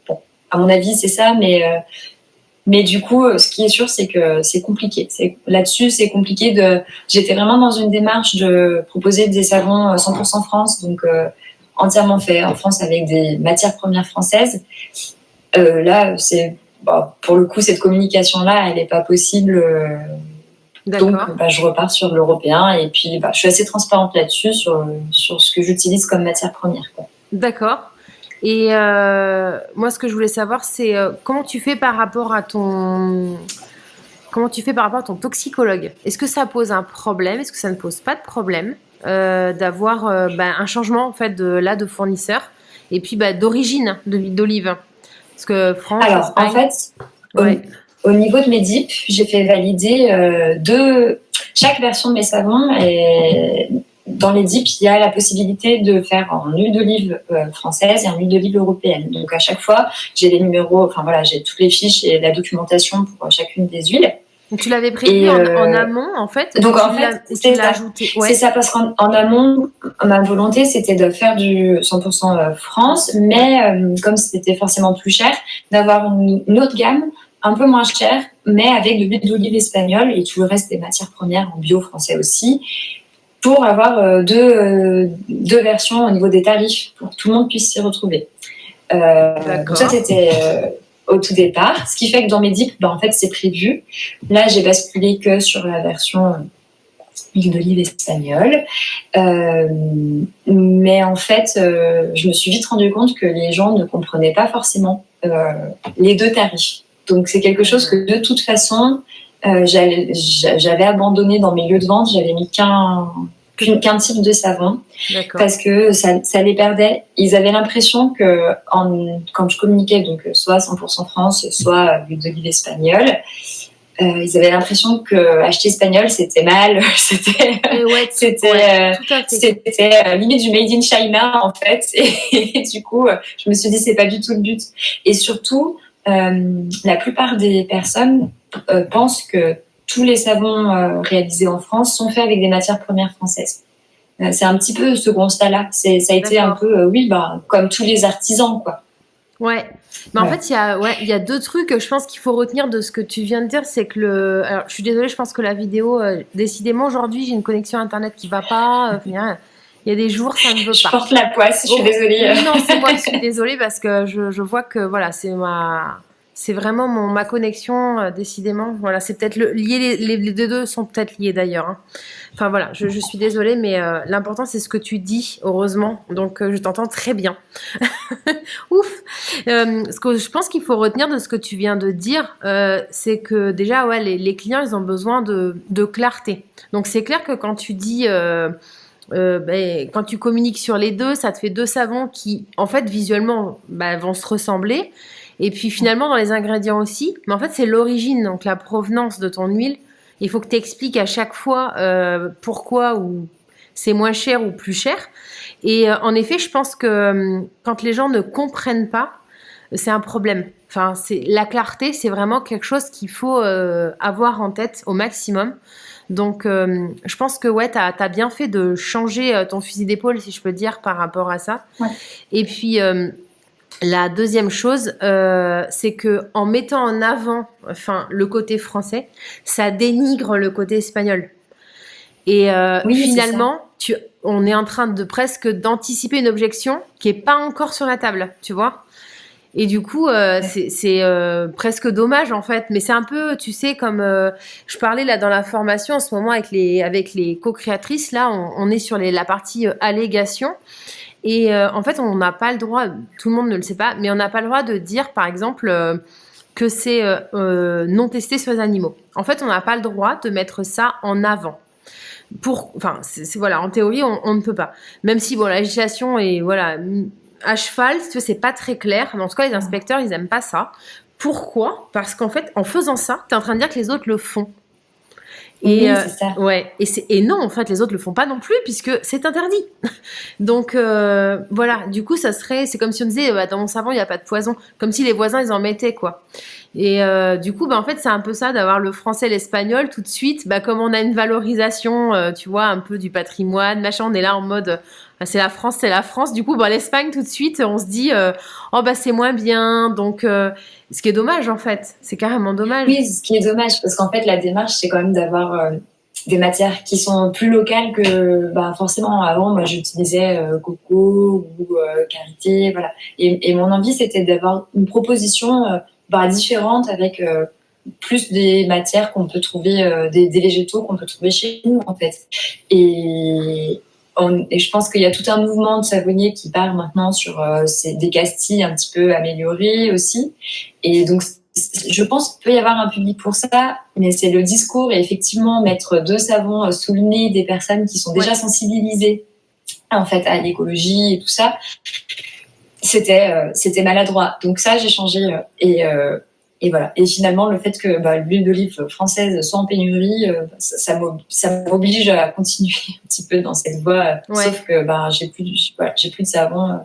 Bon, à mon avis, c'est ça, mais du coup, ce qui est sûr, c'est que c'est compliqué. Là-dessus, c'est compliqué J'étais vraiment dans une démarche de proposer des savons 100% France, donc entièrement faits en France avec des matières premières françaises. Là, pour le coup, cette communication-là, elle n'est pas possible. Donc, je repars sur l'européen et puis je suis assez transparente là-dessus sur ce que j'utilise comme matière première, quoi. D'accord. Et moi, ce que je voulais savoir, c'est comment tu fais par rapport à ton toxicologue? Est-ce que ça pose un problème? Est-ce que ça ne pose pas de problème d'avoir un changement en fait de fournisseur et puis d'origine de l'huile d'olive? Parce que France, Alors, Espagne, en fait, ouais. au niveau de mes DIP, j'ai fait valider chaque version de mes savons. Et dans les DIP, il y a la possibilité de faire en huile d'olive française et en huile d'olive européenne. Donc, à chaque fois, j'ai les numéros, enfin voilà, j'ai toutes les fiches et la documentation pour chacune des huiles. Donc, tu l'avais prévu en amont, en fait. Donc, en fait, tu l'as ajouté. Ouais. C'est ça, parce qu'en amont, ma volonté, c'était de faire du 100% France, mais comme c'était forcément plus cher, d'avoir une autre gamme, un peu moins chère, mais avec de l'huile d'olive espagnole et tout le reste des matières premières en bio français aussi, pour avoir deux versions au niveau des tarifs, pour que tout le monde puisse s'y retrouver. Donc ça, c'était au tout départ. Ce qui fait que dans mes DIP, en fait, c'est prévu. Là, j'ai basculé que sur la version huile d'olive espagnole. Mais en fait, je me suis vite rendu compte que les gens ne comprenaient pas forcément les deux tarifs. Donc c'est quelque chose que de toute façon, j'avais abandonné dans mes lieux de vente. J'avais mis qu'un type de savon. D'accord. Parce que ça les perdait. Ils avaient l'impression que quand je communiquais, donc soit 100% France, soit l'huile d'olive espagnole, ils avaient l'impression que acheter espagnol c'était mal, c'était limite du made in China en fait. Et du coup, je me suis dit c'est pas du tout le but. Et surtout, la plupart des personnes pensent que tous les savons réalisés en France sont faits avec des matières premières françaises. C'est un petit peu ce constat-là. Ça a été un peu, comme tous les artisans, quoi. Ouais. Mais en fait, il y a deux trucs que je pense qu'il faut retenir de ce que tu viens de dire. C'est que alors, je suis désolée, je pense que la vidéo, décidément, aujourd'hui, j'ai une connexion Internet qui va pas. Il y a des jours, ça ne veut pas. Je porte la poisse, je suis désolée. Non, c'est moi qui suis désolée parce que je vois que, voilà, c'est vraiment ma connexion, décidément. Voilà, c'est peut-être lié, les deux sont peut-être liés d'ailleurs. Hein. Enfin voilà, je suis désolée, mais l'important c'est ce que tu dis, heureusement. Donc je t'entends très bien. Ouf. Ce que je pense qu'il faut retenir de ce que tu viens de dire, c'est que déjà, ouais, les clients, ils ont besoin de clarté. Donc c'est clair que quand tu dis, quand tu communiques sur les deux, ça te fait deux savons qui, en fait, visuellement, vont se ressembler. Et puis finalement, dans les ingrédients aussi. Mais en fait, c'est l'origine, donc la provenance de ton huile. Il faut que tu expliques à chaque fois pourquoi ou c'est moins cher ou plus cher. Et en effet, je pense que quand les gens ne comprennent pas, c'est un problème. Enfin, la clarté, c'est vraiment quelque chose qu'il faut avoir en tête au maximum. Donc, je pense que ouais, t'as bien fait de changer ton fusil d'épaule, si je peux dire, par rapport à ça. Ouais. Et puis, la deuxième chose, c'est que en mettant en avant, le côté français, ça dénigre le côté espagnol. Et finalement, on est en train de presque d'anticiper une objection qui est pas encore sur la table, tu vois. Et du coup, c'est presque dommage en fait. Mais c'est un peu, tu sais, comme je parlais là dans la formation en ce moment avec les co-créatrices. Là, on est sur la partie allégation. Et en fait, on n'a pas le droit, tout le monde ne le sait pas, mais on n'a pas le droit de dire, par exemple, que c'est non testé sur les animaux. En fait, on n'a pas le droit de mettre ça en avant. Voilà, en théorie, on ne peut pas. Même si, bon, la législation est, voilà, à cheval, si tu veux, c'est pas très clair. Mais en tout cas, les inspecteurs, ils aiment pas ça. Pourquoi ? Parce qu'en fait, en faisant ça, tu es en train de dire que les autres le font. Et c'est ça. Ouais, et non, en fait, les autres le font pas non plus puisque c'est interdit. Donc voilà, du coup, c'est comme si on disait dans mon savon il y a pas de poison, comme si les voisins ils en mettaient quoi. Et du coup, en fait, c'est un peu ça d'avoir le français, l'espagnol tout de suite. Comme on a une valorisation, tu vois, un peu du patrimoine, machin, on est là en mode c'est la France, c'est la France. Du coup, l'Espagne tout de suite, on se dit c'est moins bien. Donc ce qui est dommage en fait, c'est carrément dommage. Oui, ce qui est dommage parce qu'en fait la démarche c'est quand même d'avoir des matières qui sont plus locales que forcément avant moi j'utilisais coco ou karité, voilà. Et mon envie c'était d'avoir une proposition différente avec plus des matières qu'on peut trouver, des végétaux qu'on peut trouver chez nous en fait. Et je pense qu'il y a tout un mouvement de savonniers qui part maintenant sur des castilles un petit peu améliorées aussi. Et donc, je pense qu'il peut y avoir un public pour ça, mais c'est le discours et effectivement mettre deux savons sous le nez des personnes qui sont déjà sensibilisées en fait à l'écologie et tout ça. C'était maladroit. Donc ça, j'ai changé et voilà. Et finalement, le fait que l'huile d'olive française soit en pénurie, ça m'oblige à continuer un petit peu dans cette voie. Ouais. Sauf que j'ai plus de savon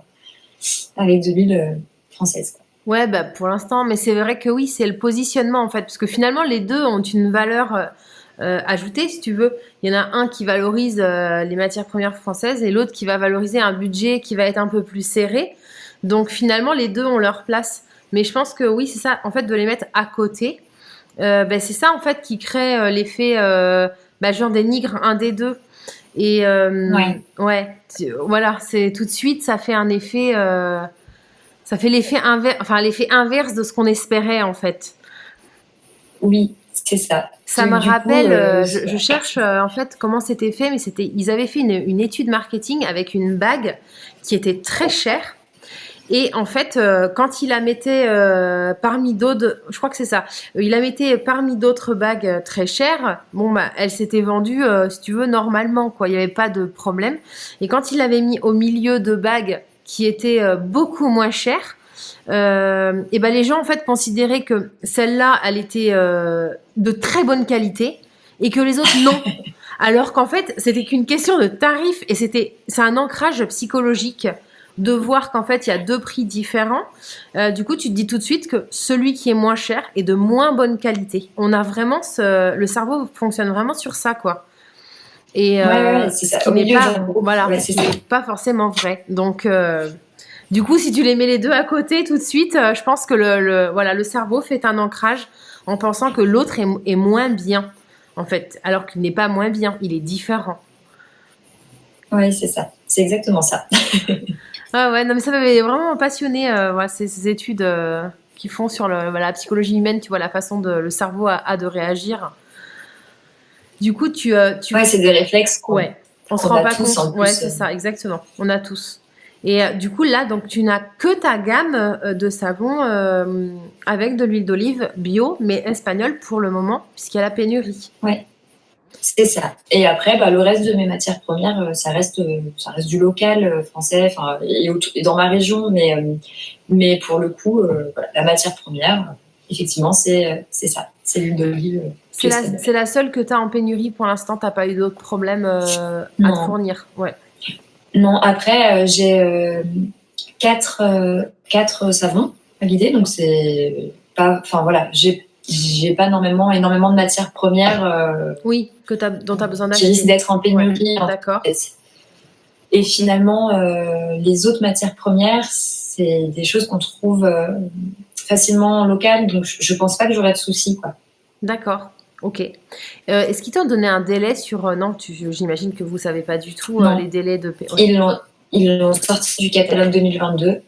avec de l'huile française. Quoi. Ouais, pour l'instant, mais c'est vrai que oui, c'est le positionnement en fait, parce que finalement les deux ont une valeur ajoutée, si tu veux. Il y en a un qui valorise les matières premières françaises et l'autre qui va valoriser un budget qui va être un peu plus serré. Donc finalement, les deux ont leur place. Mais je pense que oui, c'est ça, en fait, de les mettre à côté. C'est ça, en fait, qui crée l'effet, genre dénigre un des deux. Et voilà, c'est tout de suite, ça fait un effet, ça fait l'effet inverse de ce qu'on espérait, en fait. Oui, c'est ça. Ça me rappelle, je cherche en fait comment c'était fait, mais ils avaient fait une étude marketing avec une bague qui était très chère. Et en fait, quand il la mettait parmi d'autres, je crois que c'est ça, il la mettait parmi d'autres bagues très chères, bon, bah, elle s'était vendue, si tu veux, normalement, quoi. Il n'y avait pas de problème. Et quand il l'avait mis au milieu de bagues qui étaient beaucoup moins chères, et ben les gens, en fait, considéraient que celle-là, elle était de très bonne qualité et que les autres, non. Alors qu'en fait, c'était qu'une question de tarif et c'est un ancrage psychologique de voir qu'en fait, il y a deux prix différents. Du coup, tu te dis tout de suite que celui qui est moins cher est de moins bonne qualité. On a vraiment le cerveau fonctionne vraiment sur ça, quoi. Et Ouais, c'est ce ça. qui Au n'est milieu, pas, j'aime beaucoup. voilà, Ouais, ce c'est qui ça. n'est pas forcément vrai. Donc, du coup, si tu les mets les deux à côté tout de suite, je pense que voilà, le cerveau fait un ancrage en pensant que l'autre est moins bien, en fait, alors qu'il n'est pas moins bien, il est différent. Ouais, c'est ça. C'est exactement ça. Ah ouais, non mais ça m'avait vraiment passionné, ouais, ces études qui font sur la psychologie humaine, tu vois, la façon le cerveau a de réagir. Du coup, Ouais, c'est des réflexes ouais, on se qu'on rend a pas tous compte. en Ouais, plus. c'est ça, exactement. On a tous. Et du coup, là, donc, tu n'as que ta gamme de savons avec de l'huile d'olive bio, mais espagnole pour le moment, puisqu'il y a la pénurie. Ouais, c'est ça. Et après, bah, le reste de mes matières premières, ça reste du local français, enfin, et dans ma région, mais pour le coup, voilà, la matière première, effectivement, c'est ça. C'est l'huile d'olive espagnole. C'est la seule que tu as en pénurie pour l'instant, tu n'as pas eu d'autres problèmes à te Non, fournir. Ouais. non. Après, j'ai quatre savons à l'idée, donc c'est pas, enfin voilà, j'ai pas énormément de matières premières Oui, dont tu as besoin qui risquent d'acheter. d'être en Ouais, pénurie. d'accord. Et finalement, les autres matières premières, c'est des choses qu'on trouve facilement locales, donc je pense pas que j'aurai de soucis, quoi. D'accord. Ok. Est-ce qu'ils t'ont donné un délai sur... non, j'imagine que vous savez pas du tout les Non, délais de... Ouais. ils l'ont ils l'ont sorti du catalogue 2022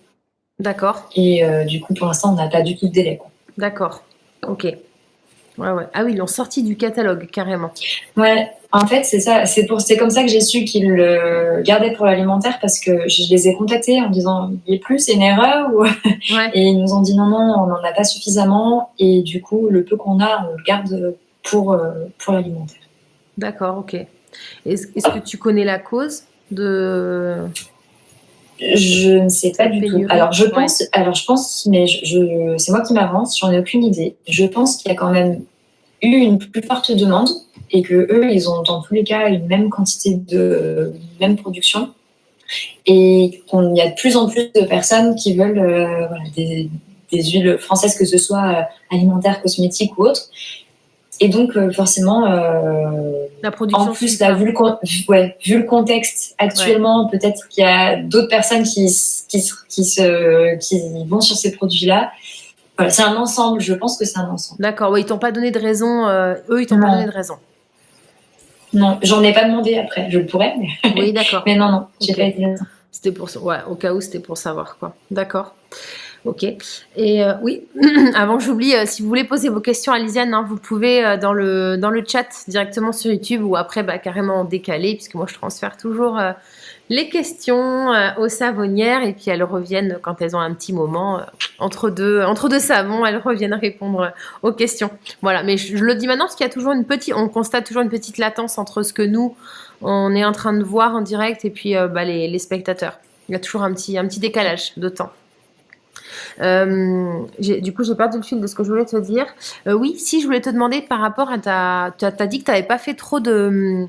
D'accord. et du coup, pour l'instant, on n'a pas du tout de délai, quoi. D'accord. Ok. Ouais, ouais. Ah oui, ils l'ont sorti du catalogue, carrément. Ouais, en fait, c'est ça. C'est comme ça que j'ai su qu'ils le gardaient pour l'alimentaire parce que je les ai contactés en disant il y a plus, c'est une erreur ou... Ouais. Et ils nous ont dit non, non, on n'en a pas suffisamment et du coup, le peu qu'on a, on le garde pour l'alimentaire. D'accord, ok. Est-ce que tu connais la cause de Je ne sais pas cette du tout. pénurie? Ouais. Alors je pense, mais c'est moi qui m'avance, j'en ai aucune idée. Je pense qu'il y a quand même eu une plus forte demande et que eux, ils ont dans tous les cas une même quantité une même production et qu'il y a de plus en plus de personnes qui veulent voilà, des huiles françaises, que ce soit alimentaires, cosmétiques ou autres. Et donc forcément, La en production suit plus, là, pas. vu le contexte Ouais. actuellement, peut-être qu'il y a d'autres personnes qui vont sur ces produits-là. Voilà, c'est un ensemble, je pense que c'est un ensemble. D'accord. Ouais, ils t'ont pas donné de raison. Eux, ils t'ont pas donné Non, de raison. non, j'en ai pas demandé après, je le pourrais, Oui, d'accord. mais non, non, j'ai Ok. pas été là-dedans. C'était ouais, au cas où c'était pour savoir quoi. D'accord. Ok. Et oui, avant que j'oublie, si vous voulez poser vos questions à Lisiane, hein, vous pouvez dans le chat directement sur YouTube ou après bah, carrément en décalé, puisque moi je transfère toujours les questions aux savonnières et puis elles reviennent quand elles ont un petit moment entre deux savons, elles reviennent répondre aux questions. Voilà, mais je le dis maintenant parce qu'il y a toujours on constate toujours une petite latence entre ce que nous on est en train de voir en direct et puis bah, les spectateurs. Il y a toujours un petit décalage de temps. Du coup, j'ai perdu le fil de ce que je voulais te dire. Oui, si je voulais te demander par rapport à t'as dit que tu n'avais pas fait trop de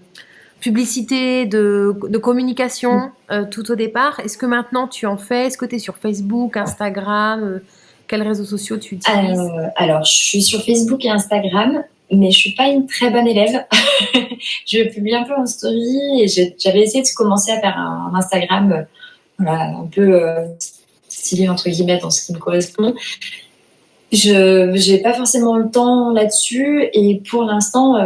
publicité, de communication tout au départ. Est-ce que maintenant tu en fais? Est-ce que tu es sur Facebook, Instagram quels réseaux sociaux tu utilises? Alors, je suis sur Facebook et Instagram, mais je suis pas une très bonne élève. Je publie un peu en story et j'avais essayé de commencer à faire un Instagram voilà, un peu stylé entre guillemets dans ce qui me correspond. Je n'ai pas forcément le temps là-dessus et pour l'instant,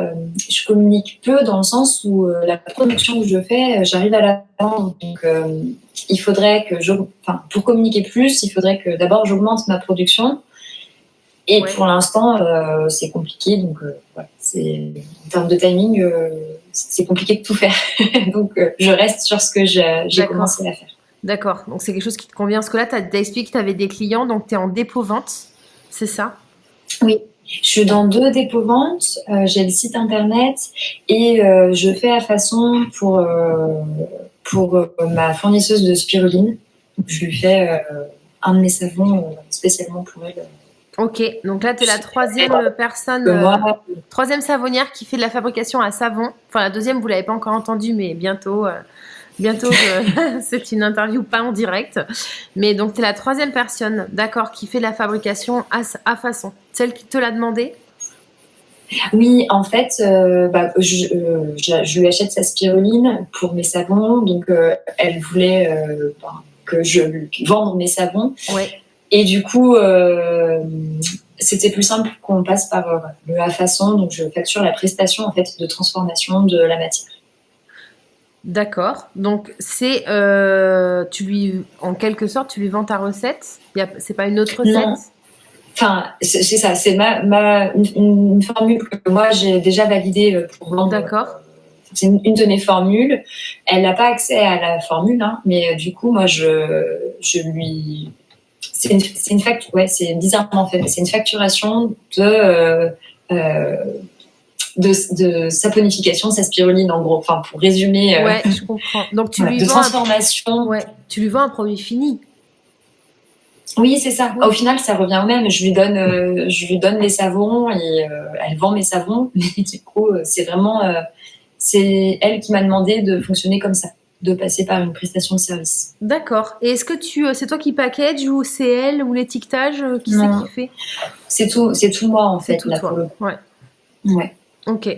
je communique peu dans le sens où la production que je fais, j'arrive à la vendre. Donc, il faudrait que pour communiquer plus, il faudrait que d'abord j'augmente ma production. Et Ouais. pour l'instant, c'est compliqué. Donc, voilà, en termes de timing, c'est compliqué de tout faire. Donc, je reste sur ce que j'ai commencé à faire. D'accord, donc c'est quelque chose qui te convient. Parce que là, tu as expliqué que tu avais des clients, donc tu es en dépôt-vente, c'est ça? Oui, je suis dans 2 dépôts-ventes, j'ai le site internet et je fais à façon pour ma fournisseuse de spiruline. Donc je lui fais un de mes savons spécialement pour elle. Ok, donc là, tu es la troisième personne, Moi, troisième savonnière qui fait de la fabrication à savon. Enfin, la deuxième, vous l'avez pas encore entendue, mais bientôt, c'est une interview pas en direct. Mais donc, tu es la troisième personne, d'accord, qui fait de la fabrication à façon. Celle qui te l'a demandé? oui, en fait, je lui achète sa spiruline pour mes savons, donc elle voulait que je lui vende mes savons. Ouais. Et du coup, c'était plus simple qu'on passe par le à façon, donc je facture la prestation en fait de transformation de la matière. D'accord. Donc, en quelque sorte, tu lui vends ta recette. C'est pas une autre recette. Non, enfin, c'est ça, c'est une formule que moi j'ai déjà validée pour vendre. D'accord. C'est une de mes formules. Elle n'a pas accès à la formule, hein, mais du coup, moi, je lui. C'est bizarrement fait. C'est une facturation euh, de saponification, sa spiruline, en gros. Enfin, pour résumer. Ouais, je comprends. Donc, De transformation. Ouais, tu lui vends un produit fini. Oui, c'est ça. Oui. Au final, ça revient au même. Je lui donne les savons et elle vend mes savons. Mais du coup, c'est elle qui m'a demandé de fonctionner comme ça, de passer par une prestation de service. D'accord. Et est-ce que c'est toi qui package ou c'est elle ou l'étiquetage qui c'est Non, qui fait? c'est tout moi en C'est fait tout là pour toi. le coup. Ouais. Ouais. Ok.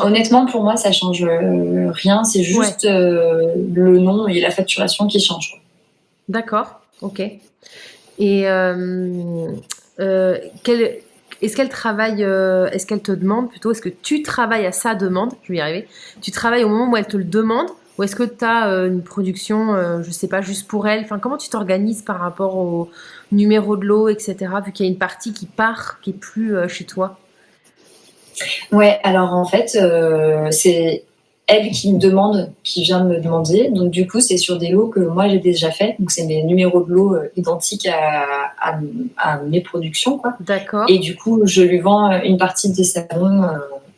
Honnêtement, pour moi, ça change rien. C'est juste le nom et la facturation qui changent. D'accord. Ok. Et quelle, est-ce qu'elle travaille, est-ce qu'elle te demande plutôt, est-ce que tu travailles à sa demande? Je vais y arriver. Tu travailles au moment où elle te le demande, ou est-ce que tu as une production, je sais pas, juste pour elle? Enfin, comment tu t'organises par rapport au numéro de lot, etc., vu qu'il y a une partie qui part, qui est plus chez toi? Ouais, alors en fait, c'est elle qui me demande, qui vient de me demander. Donc du coup, c'est sur des lots que moi j'ai déjà fait. Donc c'est mes numéros de lots identiques à mes productions, quoi. D'accord. Et du coup, je lui vends une partie des savons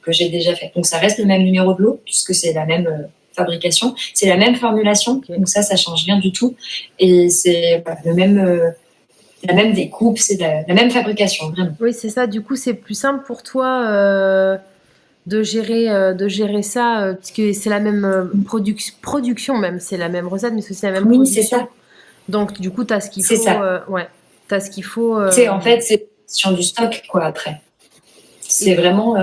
que j'ai déjà fait. Donc ça reste le même numéro de lot puisque c'est la même fabrication, c'est la même formulation. Ok. Donc ça change rien du tout. Et c'est le même. La même découpe, c'est la même fabrication, vraiment. Oui, c'est ça. Du coup, c'est plus simple pour toi de gérer ça, puisque c'est la même production même, c'est la même recette, mais c'est aussi la même Oui, c'est ça. production. Donc, du coup, tu as ce qu'il C'est faut. ça. Ouais, tu as ce qu'il faut. En fait, c'est sur du stock, quoi, après. C'est Et- vraiment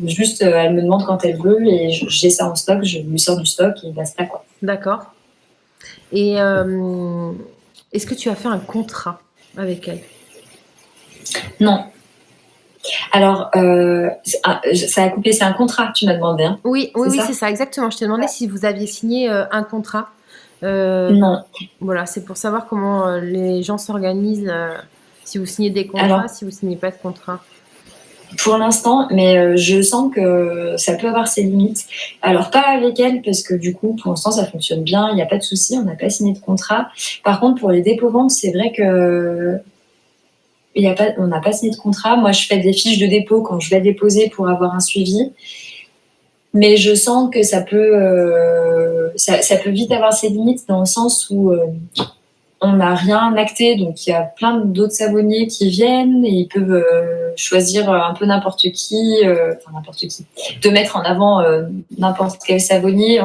juste, elle me demande quand elle veut et j'ai ça en stock, je lui sors du stock et basta, quoi. D'accord. Et est-ce que tu as fait un contrat avec elle? Non. Alors, ça a coupé, c'est un contrat, tu m'as demandé, hein. Oui, oui, C'est oui, ça? c'est ça, exactement. Je t'ai demandé si vous aviez signé un contrat. Non. Voilà, c'est pour savoir comment les gens s'organisent, si vous signez des contrats, Alors, si vous signez pas de contrat. pour l'instant, mais je sens que ça peut avoir ses limites. Alors, pas avec elle, parce que du coup, pour l'instant, ça fonctionne bien, il n'y a pas de souci, on n'a pas signé de contrat. Par contre, pour les dépôts-ventes, c'est vrai que on n'a pas signé de contrat. Moi, je fais des fiches de dépôt quand je vais déposer pour avoir un suivi. Mais je sens que ça peut vite avoir ses limites dans le sens où on n'a rien acté. Donc, il y a plein d'autres savonniers qui viennent et ils peuvent choisir un peu n'importe qui, de mettre en avant n'importe quel savonnier.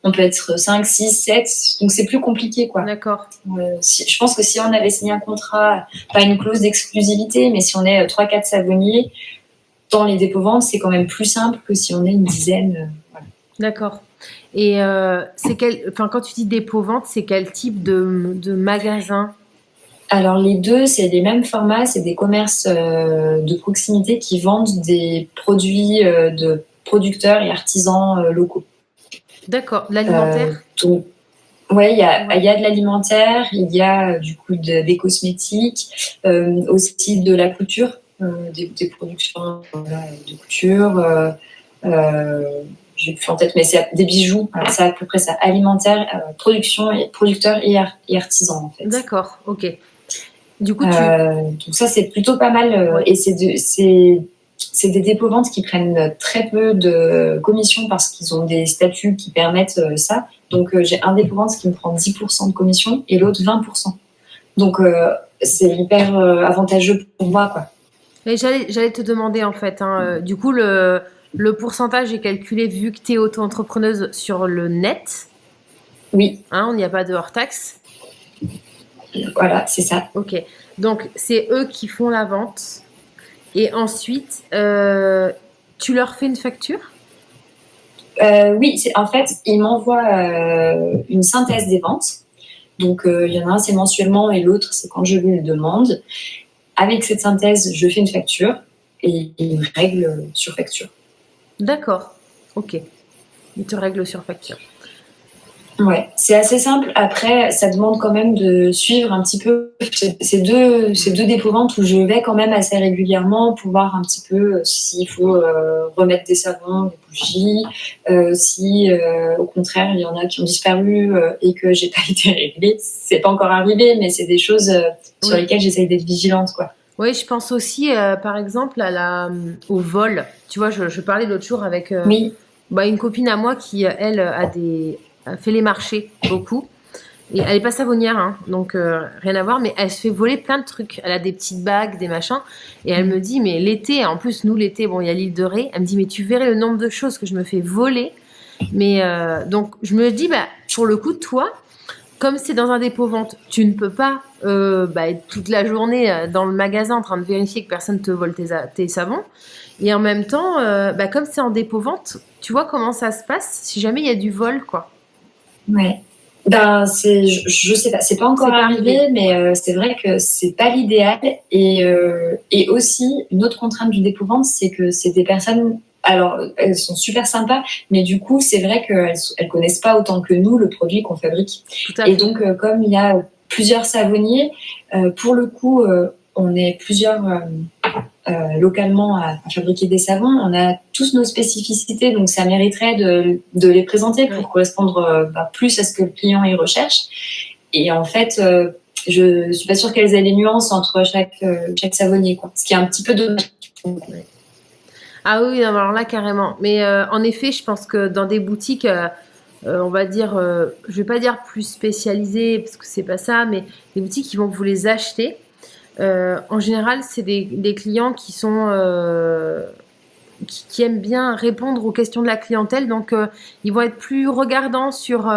On peut être 5, 6, 7. Donc, c'est plus compliqué, quoi. D'accord. Je pense que si on avait signé un contrat, pas une clause d'exclusivité, mais si on est 3-4 savonniers, dans les dépôts-ventes, c'est quand même plus simple que si on est une dizaine. Voilà. D'accord. Et quand tu dis dépôt-vente, c'est quel type de magasin? Alors les deux, c'est les mêmes formats, c'est des commerces de proximité qui vendent des produits de producteurs et artisans locaux. D'accord. L'alimentaire? Donc, ouais, il y a de l'alimentaire, il y a du coup des cosmétiques, aussi de la couture, des productions de couture. j'ai plus en tête, mais c'est des bijoux. Alors, c'est à peu près ça, alimentaire, producteur et artisan en fait. D'accord, ok. Du coup, donc ça c'est plutôt pas mal et c'est des dépôts-ventes qui prennent très peu de commission parce qu'ils ont des statuts qui permettent ça. Donc j'ai un dépôt-vente qui me prend 10% de commission et l'autre 20%. Donc c'est hyper avantageux pour moi, quoi. Et j'allais te demander en fait, hein, du coup, le pourcentage est calculé vu que tu es auto-entrepreneuse sur le net. Oui, Hein, on n'y a pas de hors-taxe. voilà, c'est ça. Ok. Donc, c'est eux qui font la vente. Et ensuite, tu leur fais une facture? Oui, en fait, ils m'envoient une synthèse des ventes. Donc, il y en a un, c'est mensuellement, et l'autre, c'est quand je lui le demande. Avec cette synthèse, je fais une facture et ils me règlent sur facture. D'accord. Ok. Ils te règlent sur facture. Ouais, c'est assez simple. Après, ça demande quand même de suivre un petit peu ces deux dépôts-ventes où je vais quand même assez régulièrement pour voir un petit peu s'il faut remettre des savons, des bougies, si au contraire il y en a qui ont disparu et que j'ai pas été réglée. C'est pas encore arrivé, mais c'est des choses sur lesquelles j'essaye d'être vigilante, quoi. Oui, je pense aussi, par exemple, au vol. Tu vois, je parlais l'autre jour avec Oui. une copine à moi qui, elle, a fait les marchés beaucoup. Et elle est pas savonnière, hein, donc rien à voir, mais elle se fait voler plein de trucs. Elle a des petites bagues, des machins. Et elle me dit, mais l'été, en plus, nous, l'été, bon, il y a l'île de Ré. Elle me dit, mais tu verrais le nombre de choses que je me fais voler. Mais donc, je me dis, pour le coup, toi, comme c'est dans un dépôt-vente, tu ne peux pas être toute la journée dans le magasin en train de vérifier que personne te vole tes savons. Et en même temps, comme c'est en dépôt-vente, tu vois comment ça se passe si jamais il y a du vol, quoi. Ouais. Je sais pas, c'est pas encore arrivé, mais c'est vrai que c'est pas l'idéal. Et aussi, une autre contrainte du dépôt-vente, c'est que c'est des personnes. Alors, elles sont super sympas, mais du coup, c'est vrai qu'elles connaissent pas autant que nous le produit qu'on fabrique. Tout à Et fait. donc, comme il y a plusieurs savonniers, pour le coup, on est plusieurs localement à fabriquer des savons. On a tous nos spécificités, donc ça mériterait de les présenter pour correspondre plus à ce que le client y recherche. Et en fait, je suis pas sûre qu'elles aient les nuances entre chaque savonnier, quoi. Ce qui est un petit peu dommage. Ouais. Ah oui, non, alors là, carrément. Mais en effet, je pense que dans des boutiques, on va dire, je vais pas dire plus spécialisées, parce que c'est pas ça, mais des boutiques qui vont vous les acheter. En général, c'est des clients qui sont qui aiment bien répondre aux questions de la clientèle. Donc, ils vont être plus regardants sur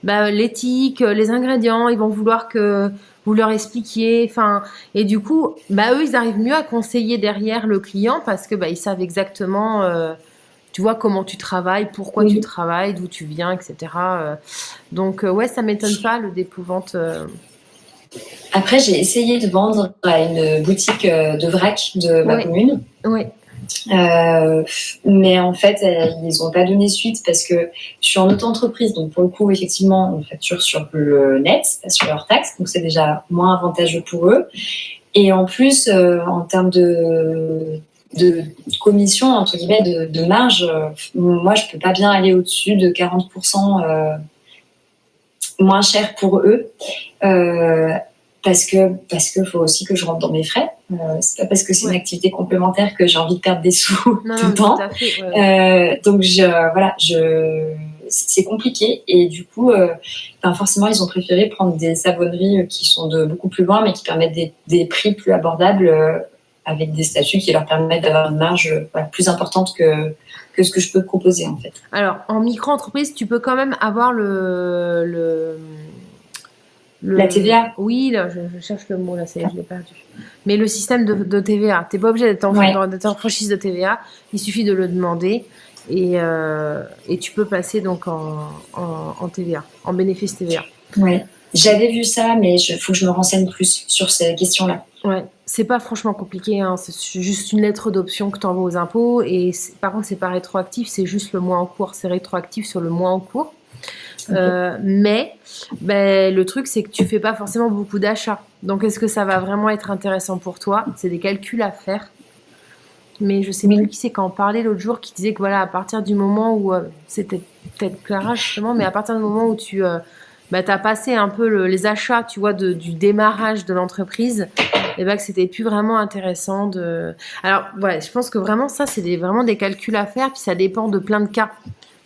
l'éthique, les ingrédients. Ils vont vouloir que vous leur expliquiez. Enfin, et du coup, eux, ils arrivent mieux à conseiller derrière le client parce que ils savent exactement, tu vois, comment tu travailles, pourquoi tu travailles, d'où tu viens, etc. Donc, ouais, ça m'étonne pas le dépôt-vente. Après, j'ai essayé de vendre à une boutique de vrac de ma commune. Oui. Mais en fait, ils n'ont pas donné suite parce que je suis en auto-entreprise. Donc, pour le coup, effectivement, on facture sur le net, pas sur leur taxe. Donc, c'est déjà moins avantageux pour eux. Et en plus, en termes de commission, entre guillemets, de marge, moi, je peux pas bien aller au-dessus de 40% moins cher pour eux. Parce que faut aussi que je rentre dans mes frais. C'est pas parce que c'est une activité complémentaire que j'ai envie de perdre des sous tout le temps. Tout à fait, Donc c'est compliqué et du coup, forcément ils ont préféré prendre des savonneries qui sont de beaucoup plus loin, mais qui permettent des prix plus abordables avec des statuts qui leur permettent d'avoir une marge plus importante que ce que je peux proposer en fait. Alors en micro-entreprise, tu peux quand même avoir la TVA. Oui, là, je cherche le mot, là, je l'ai perdu. Mais le système de TVA, tu n'es pas obligé d'être en franchise de TVA, il suffit de le demander et tu peux passer donc en TVA, en bénéfice TVA. Ouais. J'avais vu ça, mais il faut que je me renseigne plus sur ces questions-là. Ouais, c'est pas franchement compliqué, hein. C'est juste une lettre d'option que tu envoies aux impôts et par contre, c'est pas rétroactif, c'est juste le mois en cours, c'est rétroactif sur le mois en cours. Mais le truc, c'est que tu fais pas forcément beaucoup d'achats. Donc, est-ce que ça va vraiment être intéressant pour toi? C'est des calculs à faire. Mais je sais plus Oui, qui c'est quand on parlait l'autre jour qui disait que voilà, à partir du moment où c'était peut-être Clara justement, mais à partir du moment où tu t'as passé un peu les achats, tu vois, du démarrage de l'entreprise, et ben que c'était plus vraiment intéressant de. Alors ouais, je pense que vraiment ça, c'est vraiment des calculs à faire, puis ça dépend de plein de cas.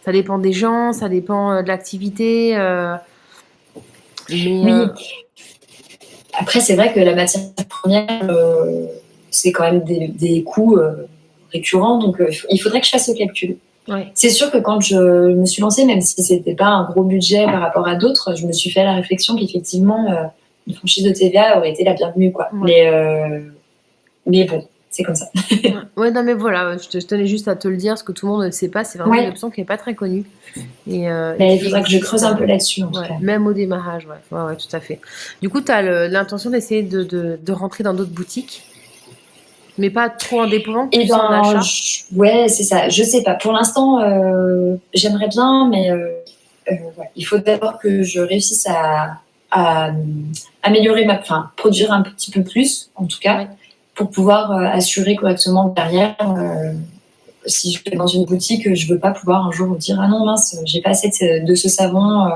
Ça dépend des gens, ça dépend de l'activité, mais oui. Après, c'est vrai que la matière première, c'est quand même des coûts récurrents, donc il faudrait que je fasse le calcul. ouais, C'est sûr que quand je me suis lancée, même si c'était pas un gros budget par rapport à d'autres, je me suis fait la réflexion qu'effectivement, une franchise de TVA aurait été la bienvenue, quoi. ouais. Mais bon, c'est comme ça. Ouais, ouais, non mais voilà, je tenais juste à te le dire, parce que tout le monde ne le sait pas, c'est vraiment une Ouais, option qui n'est pas très connue et mais il qui faudra que je existe, creuse un peu là-dessus, en tout ouais, cas. même au démarrage, ouais, ouais, ouais, tout à fait. Du coup, tu as l'intention d'essayer de rentrer dans d'autres boutiques, mais pas trop en dépendant, Et plus en ben, achat. ouais, c'est ça. Je sais pas. Pour l'instant, j'aimerais bien, mais ouais. Il faut d'abord que je réussisse à améliorer enfin, produire un petit peu plus, en tout cas, Ouais, pour pouvoir assurer correctement derrière. Si je vais dans une boutique, je veux pas pouvoir un jour me dire ah non mince, j'ai pas assez de ce savon.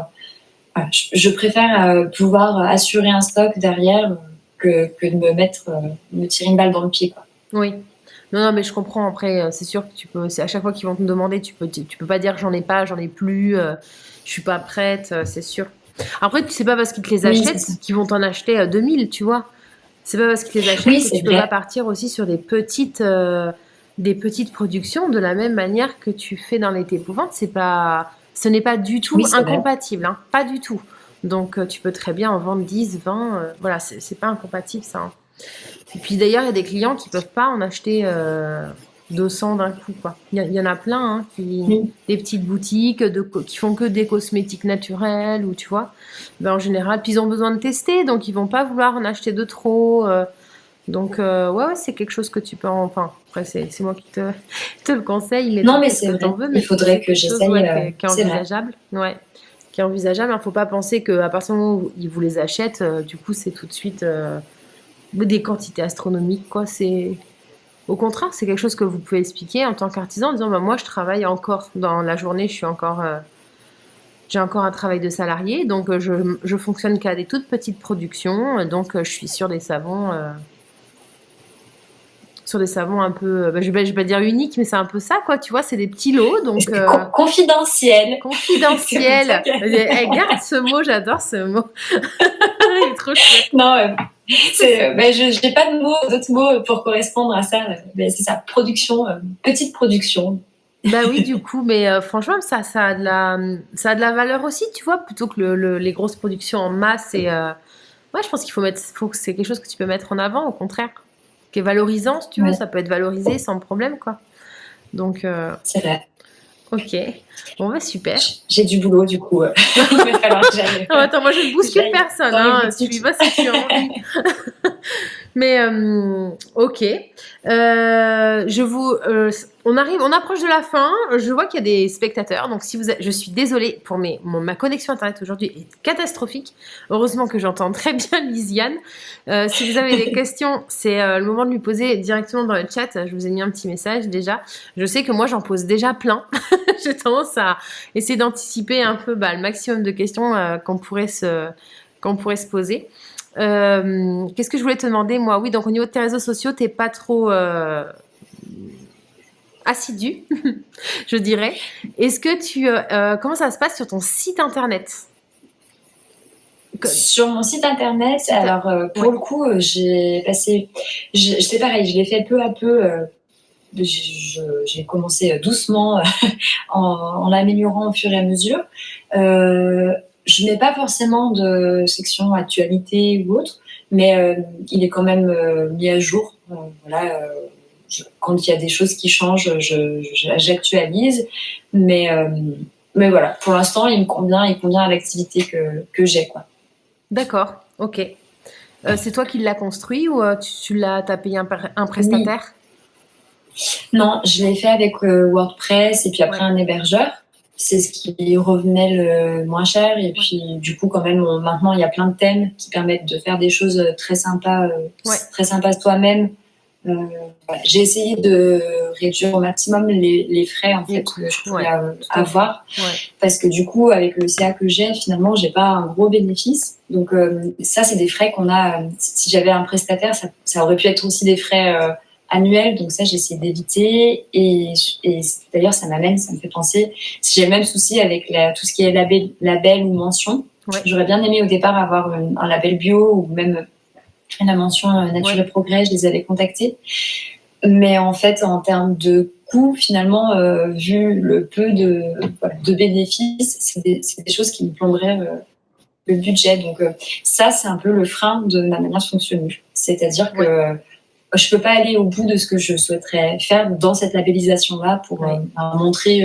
Voilà. Je préfère pouvoir assurer un stock derrière que de me tirer une balle dans le pied, quoi. oui. Non, non, mais je comprends. Après, c'est sûr que tu peux, c'est à chaque fois qu'ils vont te demander, tu peux pas dire j'en ai pas, j'en ai plus, je suis pas prête, c'est sûr. Après, c'est pas parce qu'ils te les Oui, c'est ça. achètent qu'ils vont t'en acheter 2000, tu vois. C'est pas parce qu'ils les achètent Oui, que c'est tu peux pas vrai. partir aussi sur des petites productions de la même manière que tu fais dans les épouvantes. Ce n'est pas du tout Oui, c'est vrai. incompatible, hein, pas du tout. Donc, tu peux très bien en vendre 10, 20, voilà, c'est pas incompatible ça, hein. Et puis d'ailleurs, il y a des clients qui peuvent pas en acheter 200 d'un coup, quoi. Il y en a plein, hein, Oui, des petites boutiques qui font que des cosmétiques naturels ou tu vois. Ben, en général, puis ils ont besoin de tester, donc ils vont pas vouloir en acheter de trop. Donc ouais, ouais, c'est quelque chose que tu peux enfin après c'est moi qui te le conseille, mais non, t'en mais fais ce c'est que t'en vrai. veux, Il mais faudrait c'est que quelque chose ouais, j'essaye. qui est C'est vrai. envisageable. Ouais, qui est envisageable. Il faut pas penser qu'à partir du moment où ils vous les achètent, du coup c'est tout de suite des quantités astronomiques, quoi. C'est au contraire, c'est quelque chose que vous pouvez expliquer en tant qu'artisan en disant bah, moi je travaille encore dans la journée, j'ai encore un travail de salarié, donc je fonctionne qu'à des toutes petites productions, donc je suis sur des savons un peu, je vais pas dire uniques, mais c'est un peu ça, quoi, tu vois, c'est des petits lots, donc C'est confidentiel. C'est comme ça confidentiels. que. Garde ce mot, j'adore ce mot. Il est trop chouette. Non, je n'ai pas d'autres mots pour correspondre à ça. Mais c'est ça, production, petite production. Bah oui, du coup, mais franchement, ça a de la valeur aussi, tu vois, plutôt que les grosses productions en masse. Ouais, je pense faut que c'est quelque chose que tu peux mettre en avant, au contraire, qui est valorisant, si tu veux, Ouais, ça peut être valorisé sans problème, quoi. Donc, c'est vrai. ok. Bon, bah super. J'ai du boulot, du coup. Il va falloir Non, attends, moi je ne que bouscule j'aille personne, dans les hein. Suis boutiques. pas si tu as envie. Mais ok. On approche de la fin. Je vois qu'il y a des spectateurs. Donc si je suis désolée pour ma connexion internet aujourd'hui est catastrophique. Heureusement que j'entends très bien Lisiane. Si vous avez des questions, c'est le moment de lui poser directement dans le chat. Je vous ai mis un petit message déjà. Je sais que moi j'en pose déjà plein. J'ai tendance à essayer d'anticiper un peu le maximum de questions qu'on pourrait se poser. Qu'est-ce que je voulais te demander, moi? Oui, donc au niveau de tes réseaux sociaux, t'es pas trop assidu, je dirais. Est-ce que comment ça se passe sur ton site internet? Sur mon site internet, Si t'as- alors Ouais, pour le coup, j'ai passé. C'est pareil, je l'ai fait peu à peu. J'ai commencé doucement en l'améliorant au fur et à mesure. Euh, je n'ai pas forcément de section actualité ou autre, mais il est quand même mis à jour. Voilà, quand il y a des choses qui changent, j'actualise. Mais, euh, mais voilà, pour l'instant, il convient à l'activité que j'ai, quoi. d'accord, ok. C'est toi qui l'as construit ou t'as payé un Oui, prestataire? non, je l'ai fait avec WordPress et puis après Ouais, un hébergeur. C'est ce qui revenait le moins cher. Et ouais, puis, du coup, quand même, maintenant, il y a plein de thèmes qui permettent de faire des choses ouais, très sympas toi-même, Voilà. J'ai essayé de réduire au maximum les frais en fait que je pouvais avoir, parce que du coup avec le CA que j'ai, finalement j'ai pas un gros bénéfice. Donc ça c'est des frais qu'on a. Si j'avais un prestataire, ça aurait pu être aussi des frais annuels. Donc ça j'ai essayé d'éviter. Et d'ailleurs ça me fait penser, si j'ai le même souci avec tout ce qui est label ou mention, j'aurais bien aimé au départ avoir un label bio ou même la mention Nature et Progrès, je les avais contactés. Mais en fait, en termes de coût, finalement, vu le peu de bénéfices, c'est des choses qui me plomberaient le budget. Donc ça, c'est un peu le frein de ma manière de fonctionner. C'est-à-dire que je peux pas aller au bout de ce que je souhaiterais faire dans cette labellisation-là pour montrer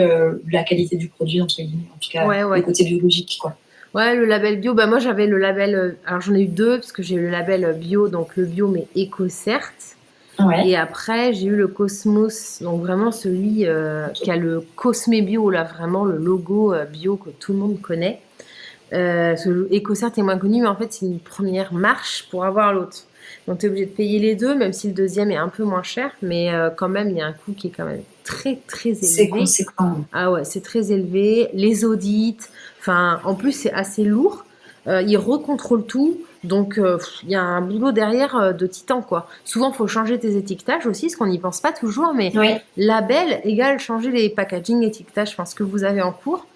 la qualité du produit, entre guillemets, en tout cas le côté biologique, quoi. Ouais, le label bio, moi j'avais le label, alors j'en ai eu 2, parce que j'ai eu le label bio, donc le bio mais EcoCert. Et après j'ai eu le Cosmos, donc vraiment celui qui a le Cosme Bio, là vraiment le logo bio que tout le monde connaît. Ce EcoCert est moins connu, mais en fait c'est une première marche pour avoir l'autre. Donc tu es obligé de payer les deux, même si le deuxième est un peu moins cher, mais quand même il y a un coût qui est quand même très très élevé. C'est conséquent. Ah ouais, c'est très élevé. Les audits, enfin en plus c'est assez lourd. Ils recontrôlent tout, donc il y a un boulot derrière de titan quoi. Souvent il faut changer tes étiquetages aussi, parce qu'on n'y pense pas toujours, mais label égale changer les packaging, étiquetages, enfin ce que vous avez en cours.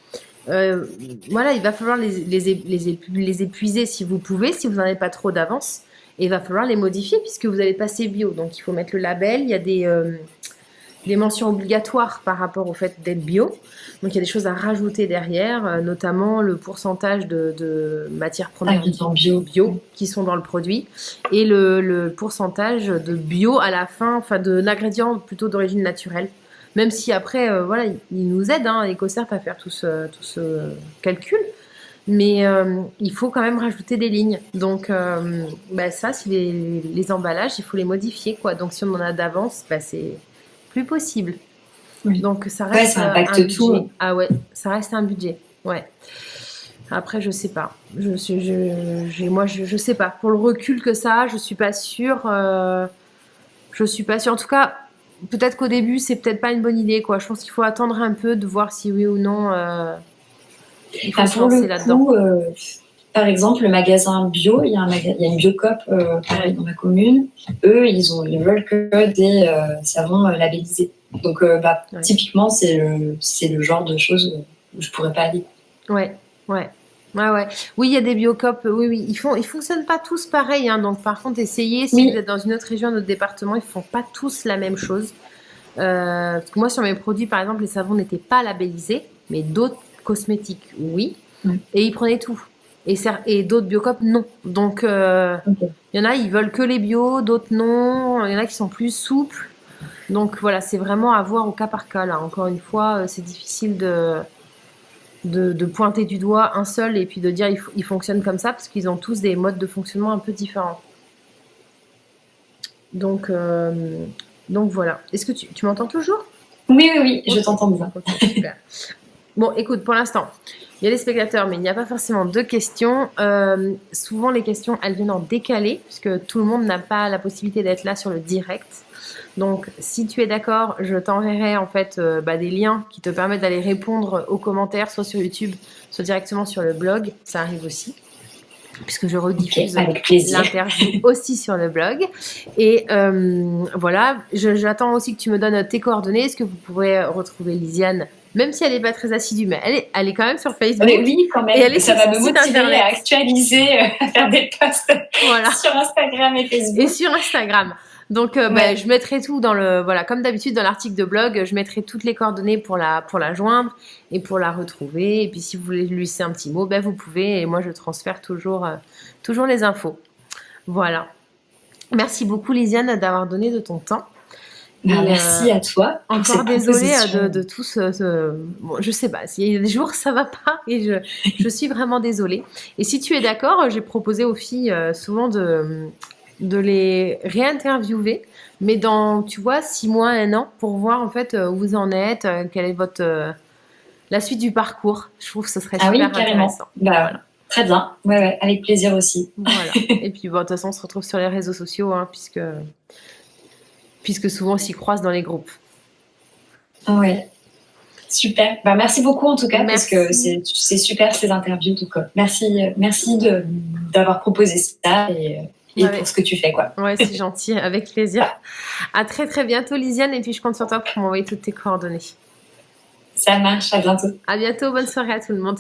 Voilà, il va falloir les épuiser si vous pouvez, si vous n'en avez pas trop d'avance. Et il va falloir les modifier puisque vous allez passer bio. Donc il faut mettre le label. Il y a des mentions obligatoires par rapport au fait d'être bio. Donc il y a des choses à rajouter derrière, notamment le pourcentage de matières premières bio qui sont dans le produit et le pourcentage de bio à la fin, enfin de l'ingrédient plutôt d'origine naturelle. Même si après, voilà, ils nous aident, EcoCert, à faire tout ce calcul. Mais il faut quand même rajouter des lignes. Donc ça, si les emballages, il faut les modifier, quoi. Donc si on en a d'avance, c'est plus possible. Donc ça reste ça impacte un budget. tout. Ah ouais, ça reste un budget. Ouais. Après, je sais pas. Moi, je sais pas. Pour le recul que ça a, je suis pas sûre. Je suis pas sûre. En tout cas, peut-être qu'au début, c'est peut-être pas une bonne idée, quoi. Je pense qu'il faut attendre un peu de voir si oui ou non il faut se lancer là-dedans. Par exemple, le magasin bio, il y a une Biocoop pareil dans ma commune. Eux, ils veulent que des savons labellisés. Donc, typiquement, c'est le genre de choses où je pourrais pas aller. Ouais. Oui, il y a des Biocoop. Oui. Ils fonctionnent pas tous pareil. Donc, par contre, essayez. Si vous êtes dans une autre région, un autre département, ils font pas tous la même chose. Parce que moi, sur mes produits, par exemple, les savons n'étaient pas labellisés, mais d'autres cosmétiques, oui. Et ils prenaient tout. Et d'autres Biocoop, non. Donc, il y en a, ils veulent que les bio, d'autres non. Il y en a qui sont plus souples. Donc, voilà, c'est vraiment à voir au cas par cas. Là, encore une fois, c'est difficile de pointer du doigt un seul et puis de dire il fonctionne comme ça parce qu'ils ont tous des modes de fonctionnement un peu différents. Donc voilà. Est-ce que tu m'entends toujours ? Oui, je t'entends bien. Okay, super. Bon, écoute, pour l'instant, il y a les spectateurs, mais il n'y a pas forcément de questions. Souvent, les questions, elles viennent en décalé, puisque tout le monde n'a pas la possibilité d'être là sur le direct. Donc, si tu es d'accord, je t'enverrai en fait des liens qui te permettent d'aller répondre aux commentaires, soit sur YouTube, soit directement sur le blog. Ça arrive aussi, puisque je rediffuse l'interview aussi sur le blog. Et voilà, j'attends aussi que tu me donnes tes coordonnées. Est-ce que vous pourrez retrouver Lisiane, même si elle n'est pas très assidue, mais elle est quand même sur Facebook. Oui, quand même. Et ça va me motiver à actualiser, à faire des posts sur Instagram et Facebook. Et sur Instagram. Donc, je mettrai tout comme d'habitude dans l'article de blog, je mettrai toutes les coordonnées pour la joindre et pour la retrouver. Et puis, si vous voulez lui laisser un petit mot, vous pouvez. Et moi, je transfère toujours les infos. Voilà. Merci beaucoup, Lisiane, d'avoir donné de ton temps. Merci à toi. Encore désolée de tout ce... Bon, je sais pas, s'il y a des jours ça va pas et je suis vraiment désolée. Et si tu es d'accord, j'ai proposé aux filles souvent de les réinterviewer, mais dans, 6 mois, 1 an, pour voir en fait où vous en êtes, quelle est la suite du parcours. Je trouve que ce serait super intéressant. Voilà. Très bien, ouais, avec plaisir aussi. Voilà. Et puis de toute façon, on se retrouve sur les réseaux sociaux, puisque puisque souvent on s'y croise dans les groupes. Oui, super. Bah, merci beaucoup en tout cas, parce que Merci. c'est super ces interviews. Donc, merci d'avoir proposé ça et Ouais, pour ce que tu fais, quoi. ouais, c'est gentil, avec plaisir. À très très bientôt, Lisiane, et puis je compte sur toi pour m'envoyer toutes tes coordonnées. Ça marche, à bientôt. À bientôt, bonne soirée à tout le monde.